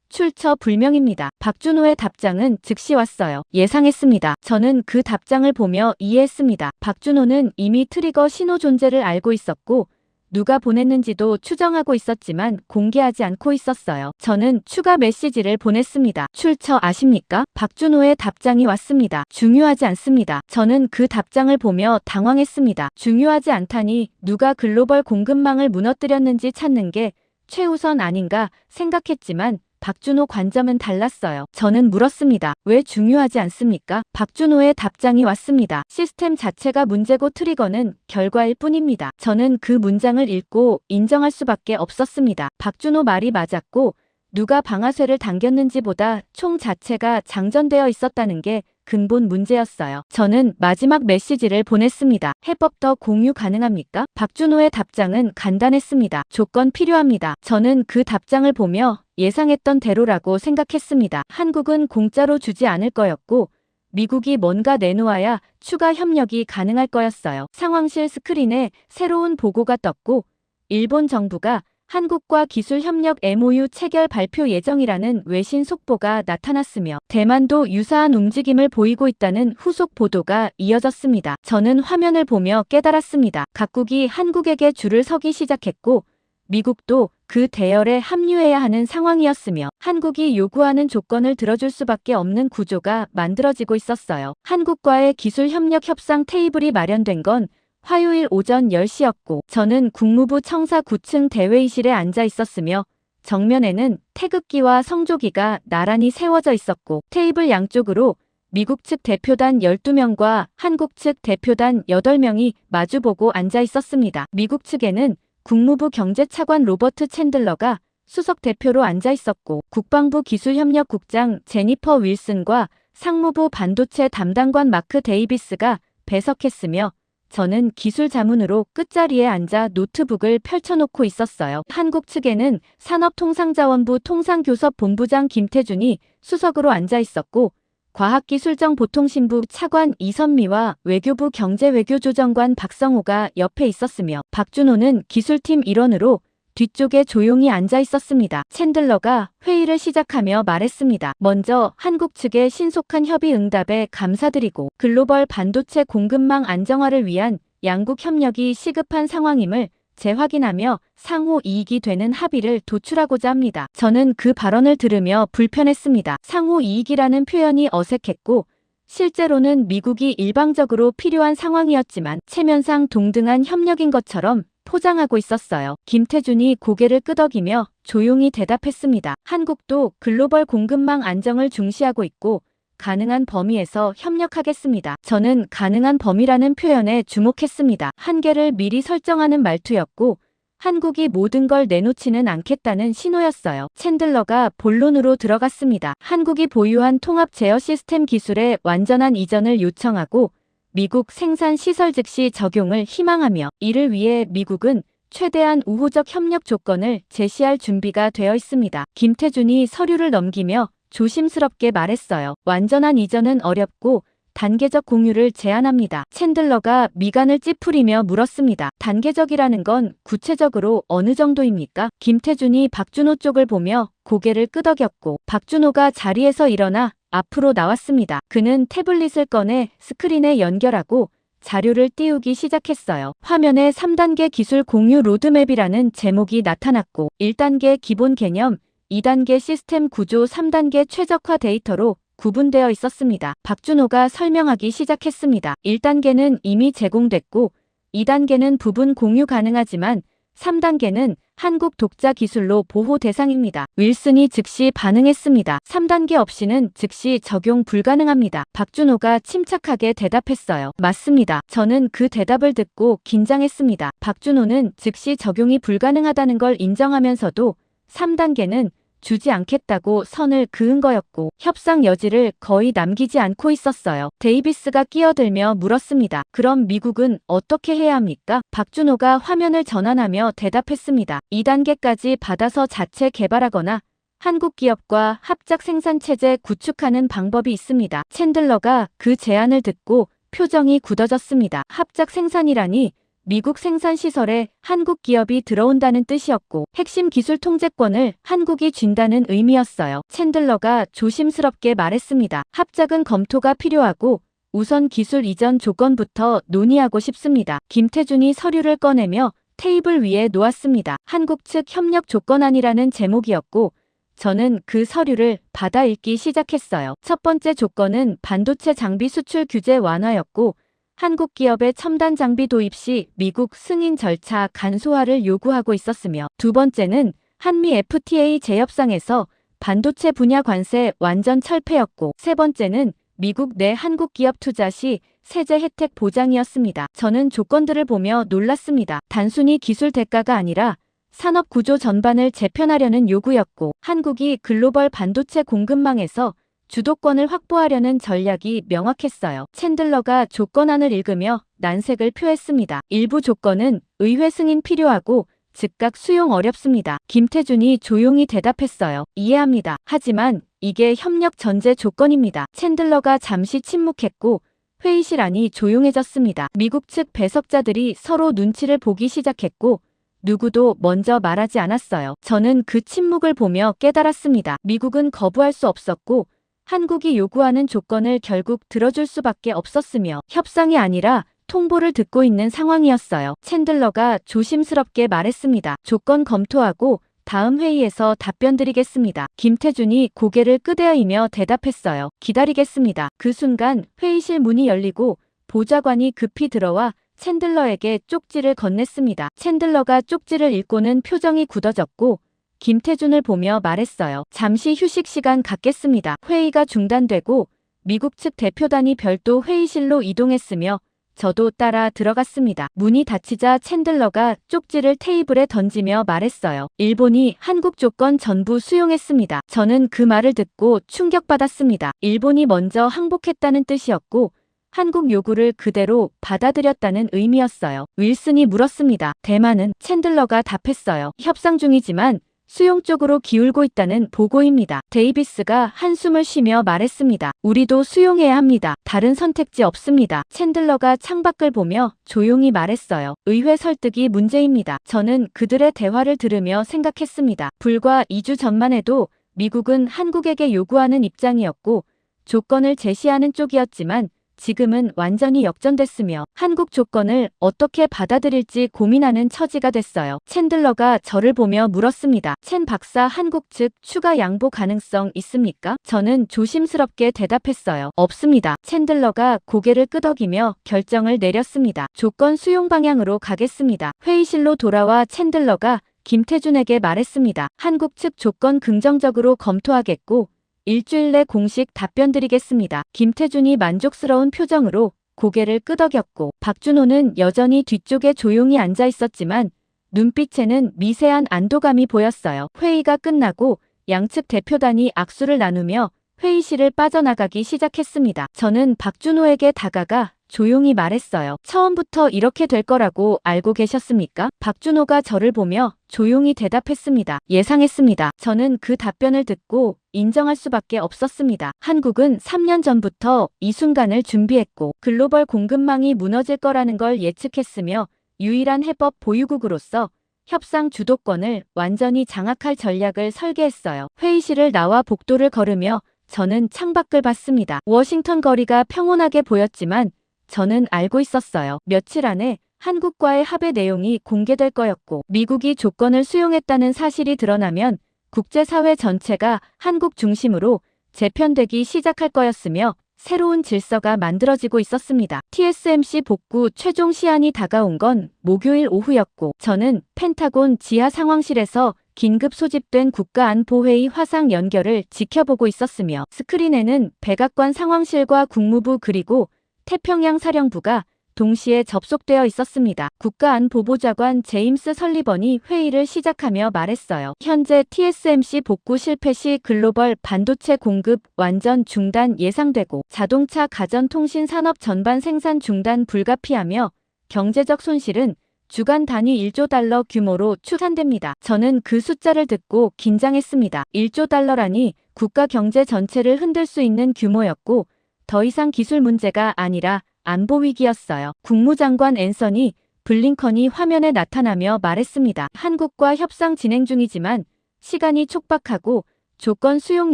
출처 불명입니다. 박준호의 답장은 즉시 왔어요. 예상했습니다. 저는 그 답장을 보며 이해했습니다. 박준호는 이미 트리거 신호 존재를 알고 있었고 누가 보냈는지도 추정하고 있었지만 공개하지 않고 있었어요. 저는 추가 메시지를 보냈습니다. 출처 아십니까? 박준호의 답장이 왔습니다. 중요하지 않습니다. 저는 그 답장을 보며 당황했습니다. 중요하지 않다니 누가 글로벌 공급망을 무너뜨렸는지 찾는 게 최우선 아닌가 생각했지만 박준호 관점은 달랐어요. 저는 물었습니다. 왜 중요하지 않습니까? 박준호의 답장이 왔습니다. 시스템 자체가 문제고 트리거는 결과일 뿐입니다. 저는 그 문장을 읽고 인정할 수밖에 없었습니다. 박준호 말이 맞았고 누가 방아쇠를 당겼는지보다 총 자체가 장전되어 있었다는 게 근본 문제였어요. 저는 마지막 메시지를 보냈습니다. 해법 더 공유 가능합니까? 박준호의 답장은 간단했습니다. 조건 필요합니다. 저는 그 답장을 보며 예상했던 대로라고 생각했습니다. 한국은 공짜로 주지 않을 거였고 미국이 뭔가 내놓아야 추가 협력이 가능할 거였어요. 상황실 스크린에 새로운 보고가 떴고 일본 정부가 한국과 기술협력 MOU 체결 발표 예정이라는 외신 속보가 나타났으며 대만도 유사한 움직임을 보이고 있다는 후속 보도가 이어졌습니다. 저는 화면을 보며 깨달았습니다. 각국이 한국에게 줄을 서기 시작했고 미국도 그 대열에 합류해야 하는 상황이었으며 한국이 요구하는 조건을 들어줄 수밖에 없는 구조가 만들어지고 있었어요. 한국과의 기술협력 협상 테이블이 마련된 건 화요일 오전 10시였고 저는 국무부 청사 9층 대회의실에 앉아 있었으며 정면에는 태극기와 성조기가 나란히 세워져 있었고 테이블 양쪽으로 미국 측 대표단 12명과 한국 측 대표단 8명이 마주보고 앉아 있었습니다. 미국 측에는 국무부 경제차관 로버트 챈들러가 수석 대표로 앉아 있었고 국방부 기술협력국장 제니퍼 윌슨과 상무부 반도체 담당관 마크 데이비스가 배석했으며 저는 기술 자문으로 끝자리에 앉아 노트북을 펼쳐놓고 있었어요. 한국 측에는 산업통상자원부 통상교섭본부장 김태준이 수석으로 앉아 있었고 과학기술정보통신부 차관 이선미와 외교부 경제외교조정관 박성호가 옆에 있었으며 박준호는 기술팀 일원으로 뒤쪽에 조용히 앉아 있었습니다. 챈들러가 회의를 시작하며 말했습니다. 먼저 한국 측의 신속한 협의 응답에 감사드리고 글로벌 반도체 공급망 안정화를 위한 양국 협력이 시급한 상황임을 재확인하며 상호 이익이 되는 합의를 도출하고자 합니다. 저는 그 발언을 들으며 불편했습니다. 상호 이익이라는 표현이 어색했고 실제로는 미국이 일방적으로 필요한 상황이었지만 체면상 동등한 협력인 것처럼 포장하고 있었어요. 김태준이 고개를 끄덕이며 조용히 대답했습니다. 한국도 글로벌 공급망 안정을 중시하고 있고 가능한 범위에서 협력하겠습니다. 저는 가능한 범위라는 표현에 주목했습니다. 한계를 미리 설정하는 말투였고 한국이 모든 걸 내놓지는 않겠다는 신호였어요. 챈들러가 본론으로 들어갔습니다. 한국이 보유한 통합 제어 시스템 기술의 완전한 이전을 요청하고 미국 생산 시설 즉시 적용을 희망하며 이를 위해 미국은 최대한 우호적 협력 조건을 제시할 준비가 되어 있습니다. 김태준이 서류를 넘기며 조심스럽게 말했어요. 완전한 이전은 어렵고 단계적 공유를 제안합니다. 챈들러가 미간을 찌푸리며 물었습니다. 단계적이라는 건 구체적으로 어느 정도입니까? 김태준이 박준호 쪽을 보며 고개를 끄덕였고 박준호가 자리에서 일어나 앞으로 나왔습니다. 그는 태블릿을 꺼내 스크린에 연결하고 자료를 띄우기 시작했어요. 화면에 3단계 기술 공유 로드맵이라는 제목이 나타났고 1단계 기본 개념, 2단계 시스템 구조, 3단계 최적화 데이터로 구분되어 있었습니다. 박준호가 설명하기 시작했습니다. 1단계는 이미 제공됐고 2단계는 부분 공유 가능하지만 3단계는 한국 독자 기술로 보호 대상입니다. 윌슨이 즉시 반응했습니다. 3단계 없이는 즉시 적용 불가능합니다. 박준호가 침착하게 대답했어요. 맞습니다. 저는 그 대답을 듣고 긴장했습니다. 박준호는 즉시 적용이 불가능하다는 걸 인정하면서도 3단계는 주지 않겠다고 선을 그은 거였고 협상 여지를 거의 남기지 않고 있었어요. 데이비스가 끼어들며 물었습니다. 그럼 미국은 어떻게 해야 합니까? 박준호가 화면을 전환하며 대답했습니다. 2단계까지 받아서 자체 개발하거나 한국 기업과 합작 생산체제 구축하는 방법이 있습니다. 챈들러가 그 제안을 듣고 표정이 굳어졌습니다. 합작 생산이라니 미국 생산시설에 한국 기업이 들어온다는 뜻이었고 핵심 기술 통제권을 한국이 준다는 의미였어요. 챈들러가 조심스럽게 말했습니다. 합작은 검토가 필요하고 우선 기술 이전 조건부터 논의하고 싶습니다. 김태준이 서류를 꺼내며 테이블 위에 놓았습니다. 한국 측 협력 조건안이라는 제목이었고 저는 그 서류를 받아 읽기 시작했어요. 첫 번째 조건은 반도체 장비 수출 규제 완화였고 한국 기업의 첨단 장비 도입 시 미국 승인 절차 간소화를 요구하고 있었으며 두 번째는 한미 FTA 재협상에서 반도체 분야 관세 완전 철폐였고 세 번째는 미국 내 한국 기업 투자 시 세제 혜택 보장이었습니다. 저는 조건들을 보며 놀랐습니다. 단순히 기술 대가가 아니라 산업 구조 전반을 재편하려는 요구였고 한국이 글로벌 반도체 공급망에서 주도권을 확보하려는 전략이 명확했어요. 챈들러가 조건안을 읽으며 난색을 표했습니다. 일부 조건은 의회 승인 필요하고 즉각 수용 어렵습니다. 김태준이 조용히 대답했어요. 이해합니다. 하지만 이게 협력 전제 조건입니다. 챈들러가 잠시 침묵했고 회의실 안이 조용해졌습니다. 미국 측 배석자들이 서로 눈치를 보기 시작했고 누구도 먼저 말하지 않았어요. 저는 그 침묵을 보며 깨달았습니다. 미국은 거부할 수 없었고 한국이 요구하는 조건을 결국 들어줄 수밖에 없었으며 협상이 아니라 통보를 듣고 있는 상황이었어요. 챈들러가 조심스럽게 말했습니다. 조건 검토하고 다음 회의에서 답변 드리겠습니다. 김태준이 고개를 끄덕이며 대답했어요. 기다리겠습니다. 그 순간 회의실 문이 열리고 보좌관이 급히 들어와 챈들러에게 쪽지를 건넸습니다. 챈들러가 쪽지를 읽고는 표정이 굳어졌고 김태준을 보며 말했어요. 잠시 휴식 시간 갖겠습니다. 회의가 중단되고 미국 측 대표단이 별도 회의실로 이동했으며 저도 따라 들어갔습니다. 문이 닫히자 챈들러가 쪽지를 테이블에 던지며 말했어요. 일본이 한국 조건 전부 수용했습니다. 저는 그 말을 듣고 충격받았습니다. 일본이 먼저 항복했다는 뜻이었고 한국 요구를 그대로 받아들였다는 의미였어요. 윌슨이 물었습니다. 대만은? 챈들러가 답했어요. 협상 중이지만 수용 쪽으로 기울고 있다는 보고입니다. 데이비스가 한숨을 쉬며 말했습니다. 우리도 수용해야 합니다. 다른 선택지 없습니다. 챈들러가 창밖을 보며 조용히 말했어요. 의회 설득이 문제입니다. 저는 그들의 대화를 들으며 생각했습니다. 불과 2주 전만 해도 미국은 한국에게 요구하는 입장이었고 조건을 제시하는 쪽이었지만 지금은 완전히 역전됐으며 한국 조건을 어떻게 받아들일지 고민하는 처지가 됐어요. 챈들러가 저를 보며 물었습니다. 챈 박사, 한국 측 추가 양보 가능성 있습니까? 저는 조심스럽게 대답했어요. 없습니다. 챈들러가 고개를 끄덕이며 결정을 내렸습니다. 조건 수용 방향으로 가겠습니다. 회의실로 돌아와 챈들러가 김태준에게 말했습니다. 한국 측 조건 긍정적으로 검토하겠고 일주일 내 공식 답변 드리겠습니다. 김태준이 만족스러운 표정으로 고개를 끄덕였고 박준호는 여전히 뒤쪽에 조용히 앉아 있었지만 눈빛에는 미세한 안도감이 보였어요. 회의가 끝나고 양측 대표단이 악수를 나누며 회의실을 빠져나가기 시작했습니다. 저는 박준호에게 다가가 조용히 말했어요. 처음부터 이렇게 될 거라고 알고 계셨습니까? 박준호가 저를 보며 조용히 대답했습니다. 예상했습니다. 저는 그 답변을 듣고 인정할 수밖에 없었습니다. 한국은 3년 전부터 이 순간을 준비했고 글로벌 공급망이 무너질 거라는 걸 예측했으며 유일한 해법 보유국으로서 협상 주도권을 완전히 장악할 전략을 설계했어요. 회의실을 나와 복도를 걸으며 저는 창밖을 봤습니다. 워싱턴 거리가 평온하게 보였지만 저는 알고 있었어요. 며칠 안에 한국과의 합의 내용이 공개될 거였고 미국이 조건을 수용했다는 사실이 드러나면 국제사회 전체가 한국 중심으로 재편되기 시작할 거였으며 새로운 질서가 만들어지고 있었습니다. TSMC 복구 최종 시한이 다가온 건 목요일 오후였고 저는 펜타곤 지하 상황실에서 긴급 소집된 국가안보회의 화상 연결을 지켜보고 있었으며 스크린에는 백악관 상황실과 국무부 그리고 태평양 사령부가 동시에 접속되어 있었습니다. 국가안보보좌관 제임스 설리번이 회의를 시작하며 말했어요. 현재 TSMC 복구 실패 시 글로벌 반도체 공급 완전 중단 예상되고 자동차 가전통신 산업 전반 생산 중단 불가피하며 경제적 손실은 주간 단위 1조 달러 규모로 추산됩니다. 저는 그 숫자를 듣고 긴장했습니다. 1조 달러라니 국가 경제 전체를 흔들 수 있는 규모였고 더 이상 기술 문제가 아니라 안보 위기였어요. 국무장관 앤서니 블링컨이 화면에 나타나며 말했습니다. 한국과 협상 진행 중이지만 시간이 촉박하고 조건 수용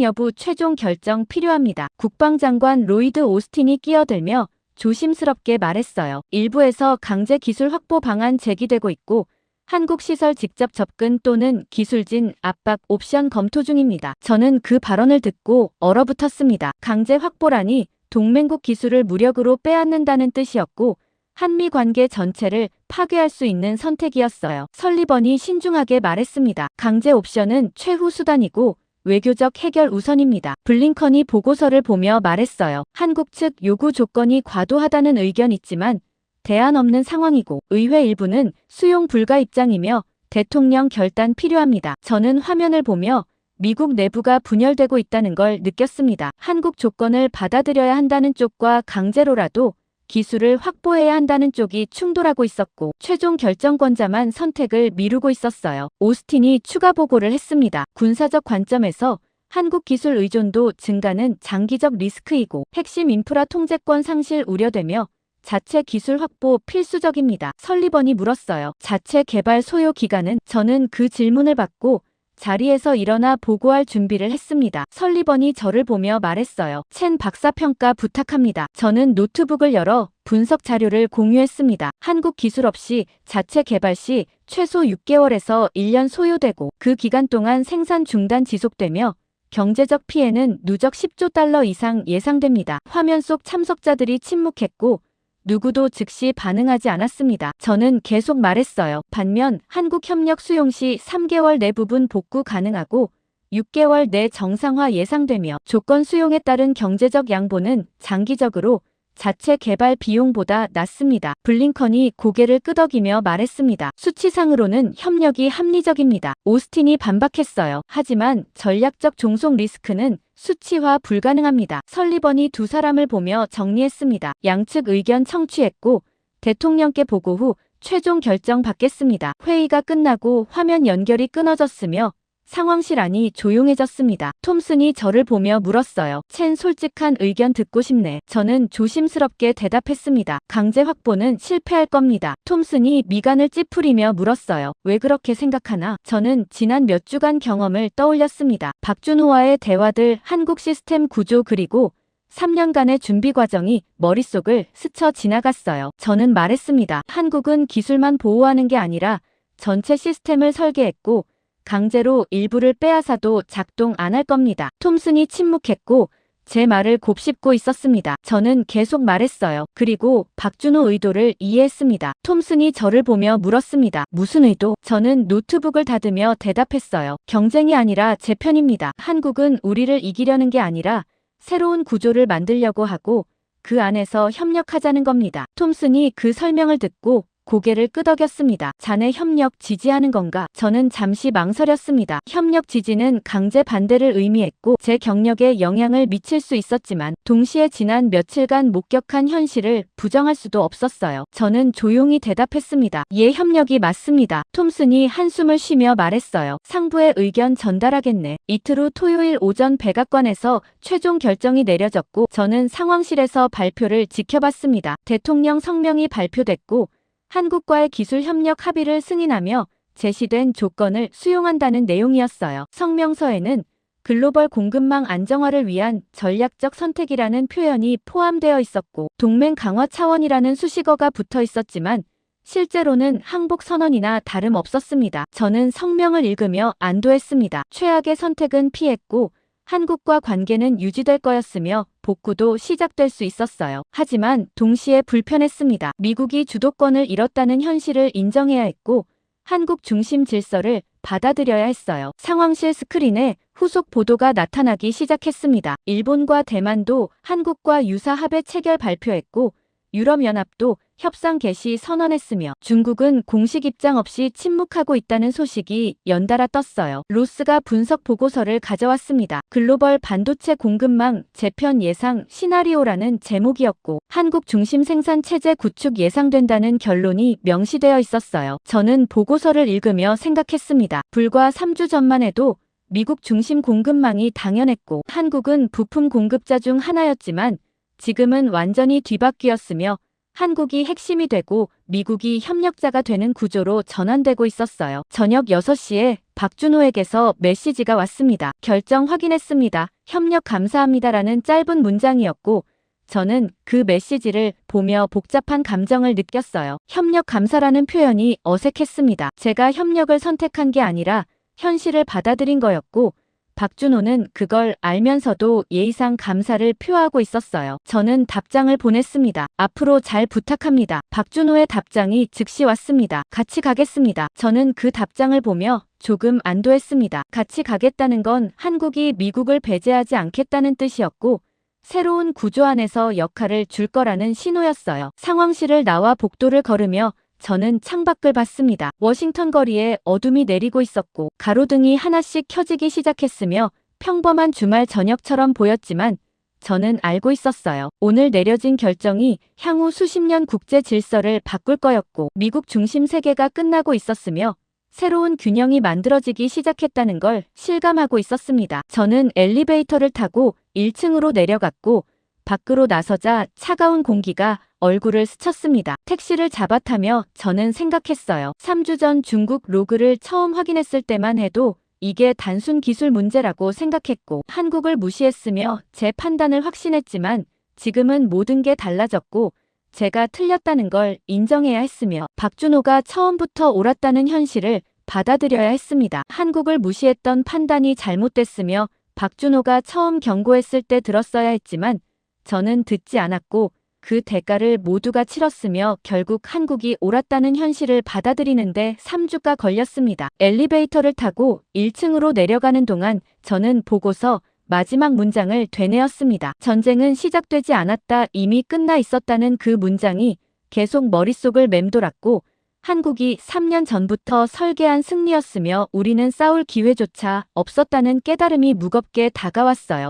여부 최종 결정 필요합니다. 국방장관 로이드 오스틴이 끼어들며 조심스럽게 말했어요. 일부에서 강제 기술 확보 방안 제기되고 있고 한국 시설 직접 접근 또는 기술진 압박 옵션 검토 중입니다. 저는 그 발언을 듣고 얼어붙었습니다. 강제 확보라니 동맹국 기술을 무력으로 빼앗는다는 뜻이었고 한미 관계 전체를 파괴할 수 있는 선택이었어요. 설리번이 신중하게 말했습니다. 강제 옵션은 최후 수단이고 외교적 해결 우선입니다. 블링컨이 보고서를 보며 말했어요. 한국 측 요구 조건이 과도하다는 의견 있지만 대안 없는 상황이고 의회 일부는 수용 불가 입장이며 대통령 결단 필요합니다. 저는 화면을 보며 미국 내부가 분열되고 있다는 걸 느꼈습니다. 한국 조건을 받아들여야 한다는 쪽과 강제로라도 기술을 확보해야 한다는 쪽이 충돌하고 있었고 최종 결정권자만 선택을 미루고 있었어요. 오스틴이 추가 보고를 했습니다. 군사적 관점에서 한국 기술 의존도 증가는 장기적 리스크이고 핵심 인프라 통제권 상실 우려되며 자체 기술 확보 필수적입니다. 설리번이 물었어요. 자체 개발 소요 기간은? 저는 그 질문을 받고 자리에서 일어나 보고할 준비를 했습니다. 설리번이 저를 보며 말했어요. 첸 박사 평가 부탁합니다. 저는 노트북을 열어 분석 자료를 공유했습니다. 한국 기술 없이 자체 개발 시 최소 6개월에서 1년 소요되고 그 기간 동안 생산 중단 지속되며 경제적 피해는 누적 10조 달러 이상 예상됩니다. 화면 속 참석자들이 침묵했고 누구도 즉시 반응하지 않았습니다. 저는 계속 말했어요. 반면 한국 협력 수용 시 3개월 내 부분 복구 가능하고 6개월 내 정상화 예상되며 조건 수용에 따른 경제적 양보는 장기적으로 자체 개발 비용보다 낮습니다. 블링컨이 고개를 끄덕이며 말했습니다. 수치상으로는 협력이 합리적입니다. 오스틴이 반박했어요. 하지만 전략적 종속 리스크는 수치화 불가능합니다. 설리번이 두 사람을 보며 정리했습니다. 양측 의견 청취했고 대통령께 보고 후 최종 결정 받겠습니다. 회의가 끝나고 화면 연결이 끊어졌으며 상황실 안이 조용해졌습니다. 톰슨이 저를 보며 물었어요. 첸 솔직한 의견 듣고 싶네. 저는 조심스럽게 대답했습니다. 강제 확보는 실패할 겁니다. 톰슨이 미간을 찌푸리며 물었어요. 왜 그렇게 생각하나? 저는 지난 몇 주간 경험을 떠올렸습니다. 박준호와의 대화들, 한국 시스템 구조 그리고 3년간의 준비 과정이 머릿속을 스쳐 지나갔어요. 저는 말했습니다. 한국은 기술만 보호하는 게 아니라 전체 시스템을 설계했고 강제로 일부를 빼앗아도 작동 안 할 겁니다. 톰슨이 침묵했고 제 말을 곱씹고 있었습니다. 저는 계속 말했어요. 그리고 박준호 의도를 이해했습니다. 톰슨이 저를 보며 물었습니다. 무슨 의도? 저는 노트북을 닫으며 대답했어요. 경쟁이 아니라 제 편입니다. 한국은 우리를 이기려는 게 아니라 새로운 구조를 만들려고 하고 그 안에서 협력하자는 겁니다. 톰슨이 그 설명을 듣고 고개를 끄덕였습니다. 자네 협력 지지하는 건가? 저는 잠시 망설였습니다. 협력 지지는 강제 반대를 의미했고 제 경력에 영향을 미칠 수 있었지만 동시에 지난 며칠간 목격한 현실을 부정할 수도 없었어요. 저는 조용히 대답했습니다. 예, 협력이 맞습니다. 톰슨이 한숨을 쉬며 말했어요. 상부의 의견 전달하겠네. 이틀 후 토요일 오전 백악관에서 최종 결정이 내려졌고 저는 상황실에서 발표를 지켜봤습니다. 대통령 성명이 발표됐고 한국과의 기술 협력 합의를 승인하며 제시된 조건을 수용한다는 내용이었어요. 성명서에는 글로벌 공급망 안정화를 위한 전략적 선택이라는 표현이 포함되어 있었고 동맹 강화 차원이라는 수식어가 붙어 있었지만 실제로는 항복 선언이나 다름없었습니다. 저는 성명을 읽으며 안도했습니다. 최악의 선택은 피했고 한국과 관계는 유지될 거였으며 복구도 시작될 수 있었어요. 하지만 동시에 불편했습니다. 미국이 주도권을 잃었다는 현실을 인정해야 했고 한국 중심 질서를 받아들여야 했어요. 상황실 스크린에 후속 보도가 나타나기 시작했습니다. 일본과 대만도 한국과 유사 합의 체결 발표했고 유럽연합도 협상 개시 선언했으며 중국은 공식 입장 없이 침묵하고 있다는 소식이 연달아 떴어요. 로스가 분석 보고서를 가져왔습니다. 글로벌 반도체 공급망 재편 예상 시나리오라는 제목이었고 한국 중심 생산 체제 구축 예상된다는 결론이 명시되어 있었어요. 저는 보고서를 읽으며 생각했습니다. 불과 3주 전만 해도 미국 중심 공급망이 당연했고 한국은 부품 공급자 중 하나였지만 지금은 완전히 뒤바뀌었으며 한국이 핵심이 되고 미국이 협력자가 되는 구조로 전환되고 있었어요. 저녁 6시에 박준호에게서 메시지가 왔습니다. 결정 확인했습니다. 협력 감사합니다라는 짧은 문장이었고 저는 그 메시지를 보며 복잡한 감정을 느꼈어요. 협력 감사라는 표현이 어색했습니다. 제가 협력을 선택한 게 아니라 현실을 받아들인 거였고 박준호는 그걸 알면서도 예의상 감사를 표하고 있었어요. 저는 답장을 보냈습니다. 앞으로 잘 부탁합니다. 박준호의 답장이 즉시 왔습니다. 같이 가겠습니다. 저는 그 답장을 보며 조금 안도했습니다. 같이 가겠다는 건 한국이 미국을 배제하지 않겠다는 뜻이었고 새로운 구조 안에서 역할을 줄 거라는 신호였어요. 상황실을 나와 복도를 걸으며 저는 창밖을 봤습니다. 워싱턴 거리에 어둠이 내리고 있었고 가로등이 하나씩 켜지기 시작했으며 평범한 주말 저녁처럼 보였지만 저는 알고 있었어요. 오늘 내려진 결정이 향후 수십 년 국제 질서를 바꿀 거였고 미국 중심 세계가 끝나고 있었으며 새로운 균형이 만들어지기 시작했다는 걸 실감하고 있었습니다. 저는 엘리베이터를 타고 1층으로 내려갔고 밖으로 나서자 차가운 공기가 얼굴을 스쳤습니다. 택시를 잡아타며 저는 생각했어요. 3주 전 중국 로그를 처음 확인했을 때만 해도 이게 단순 기술 문제라고 생각했고 한국을 무시했으며 제 판단을 확신했지만 지금은 모든 게 달라졌고 제가 틀렸다는 걸 인정해야 했으며 박준호가 처음부터 옳았다는 현실을 받아들여야 했습니다. 한국을 무시했던 판단이 잘못됐으며 박준호가 처음 경고했을 때 들었어야 했지만 저는 듣지 않았고 그 대가를 모두가 치렀으며 결국 한국이 옳았다는 현실을 받아들이는데 3주가 걸렸습니다. 엘리베이터를 타고 1층으로 내려가는 동안 저는 보고서 마지막 문장을 되뇌었습니다. 전쟁은 시작되지 않았다, 이미 끝나 있었다는 그 문장이 계속 머릿속을 맴돌았고 한국이 3년 전부터 설계한 승리였으며 우리는 싸울 기회조차 없었다는 깨달음이 무겁게 다가왔어요.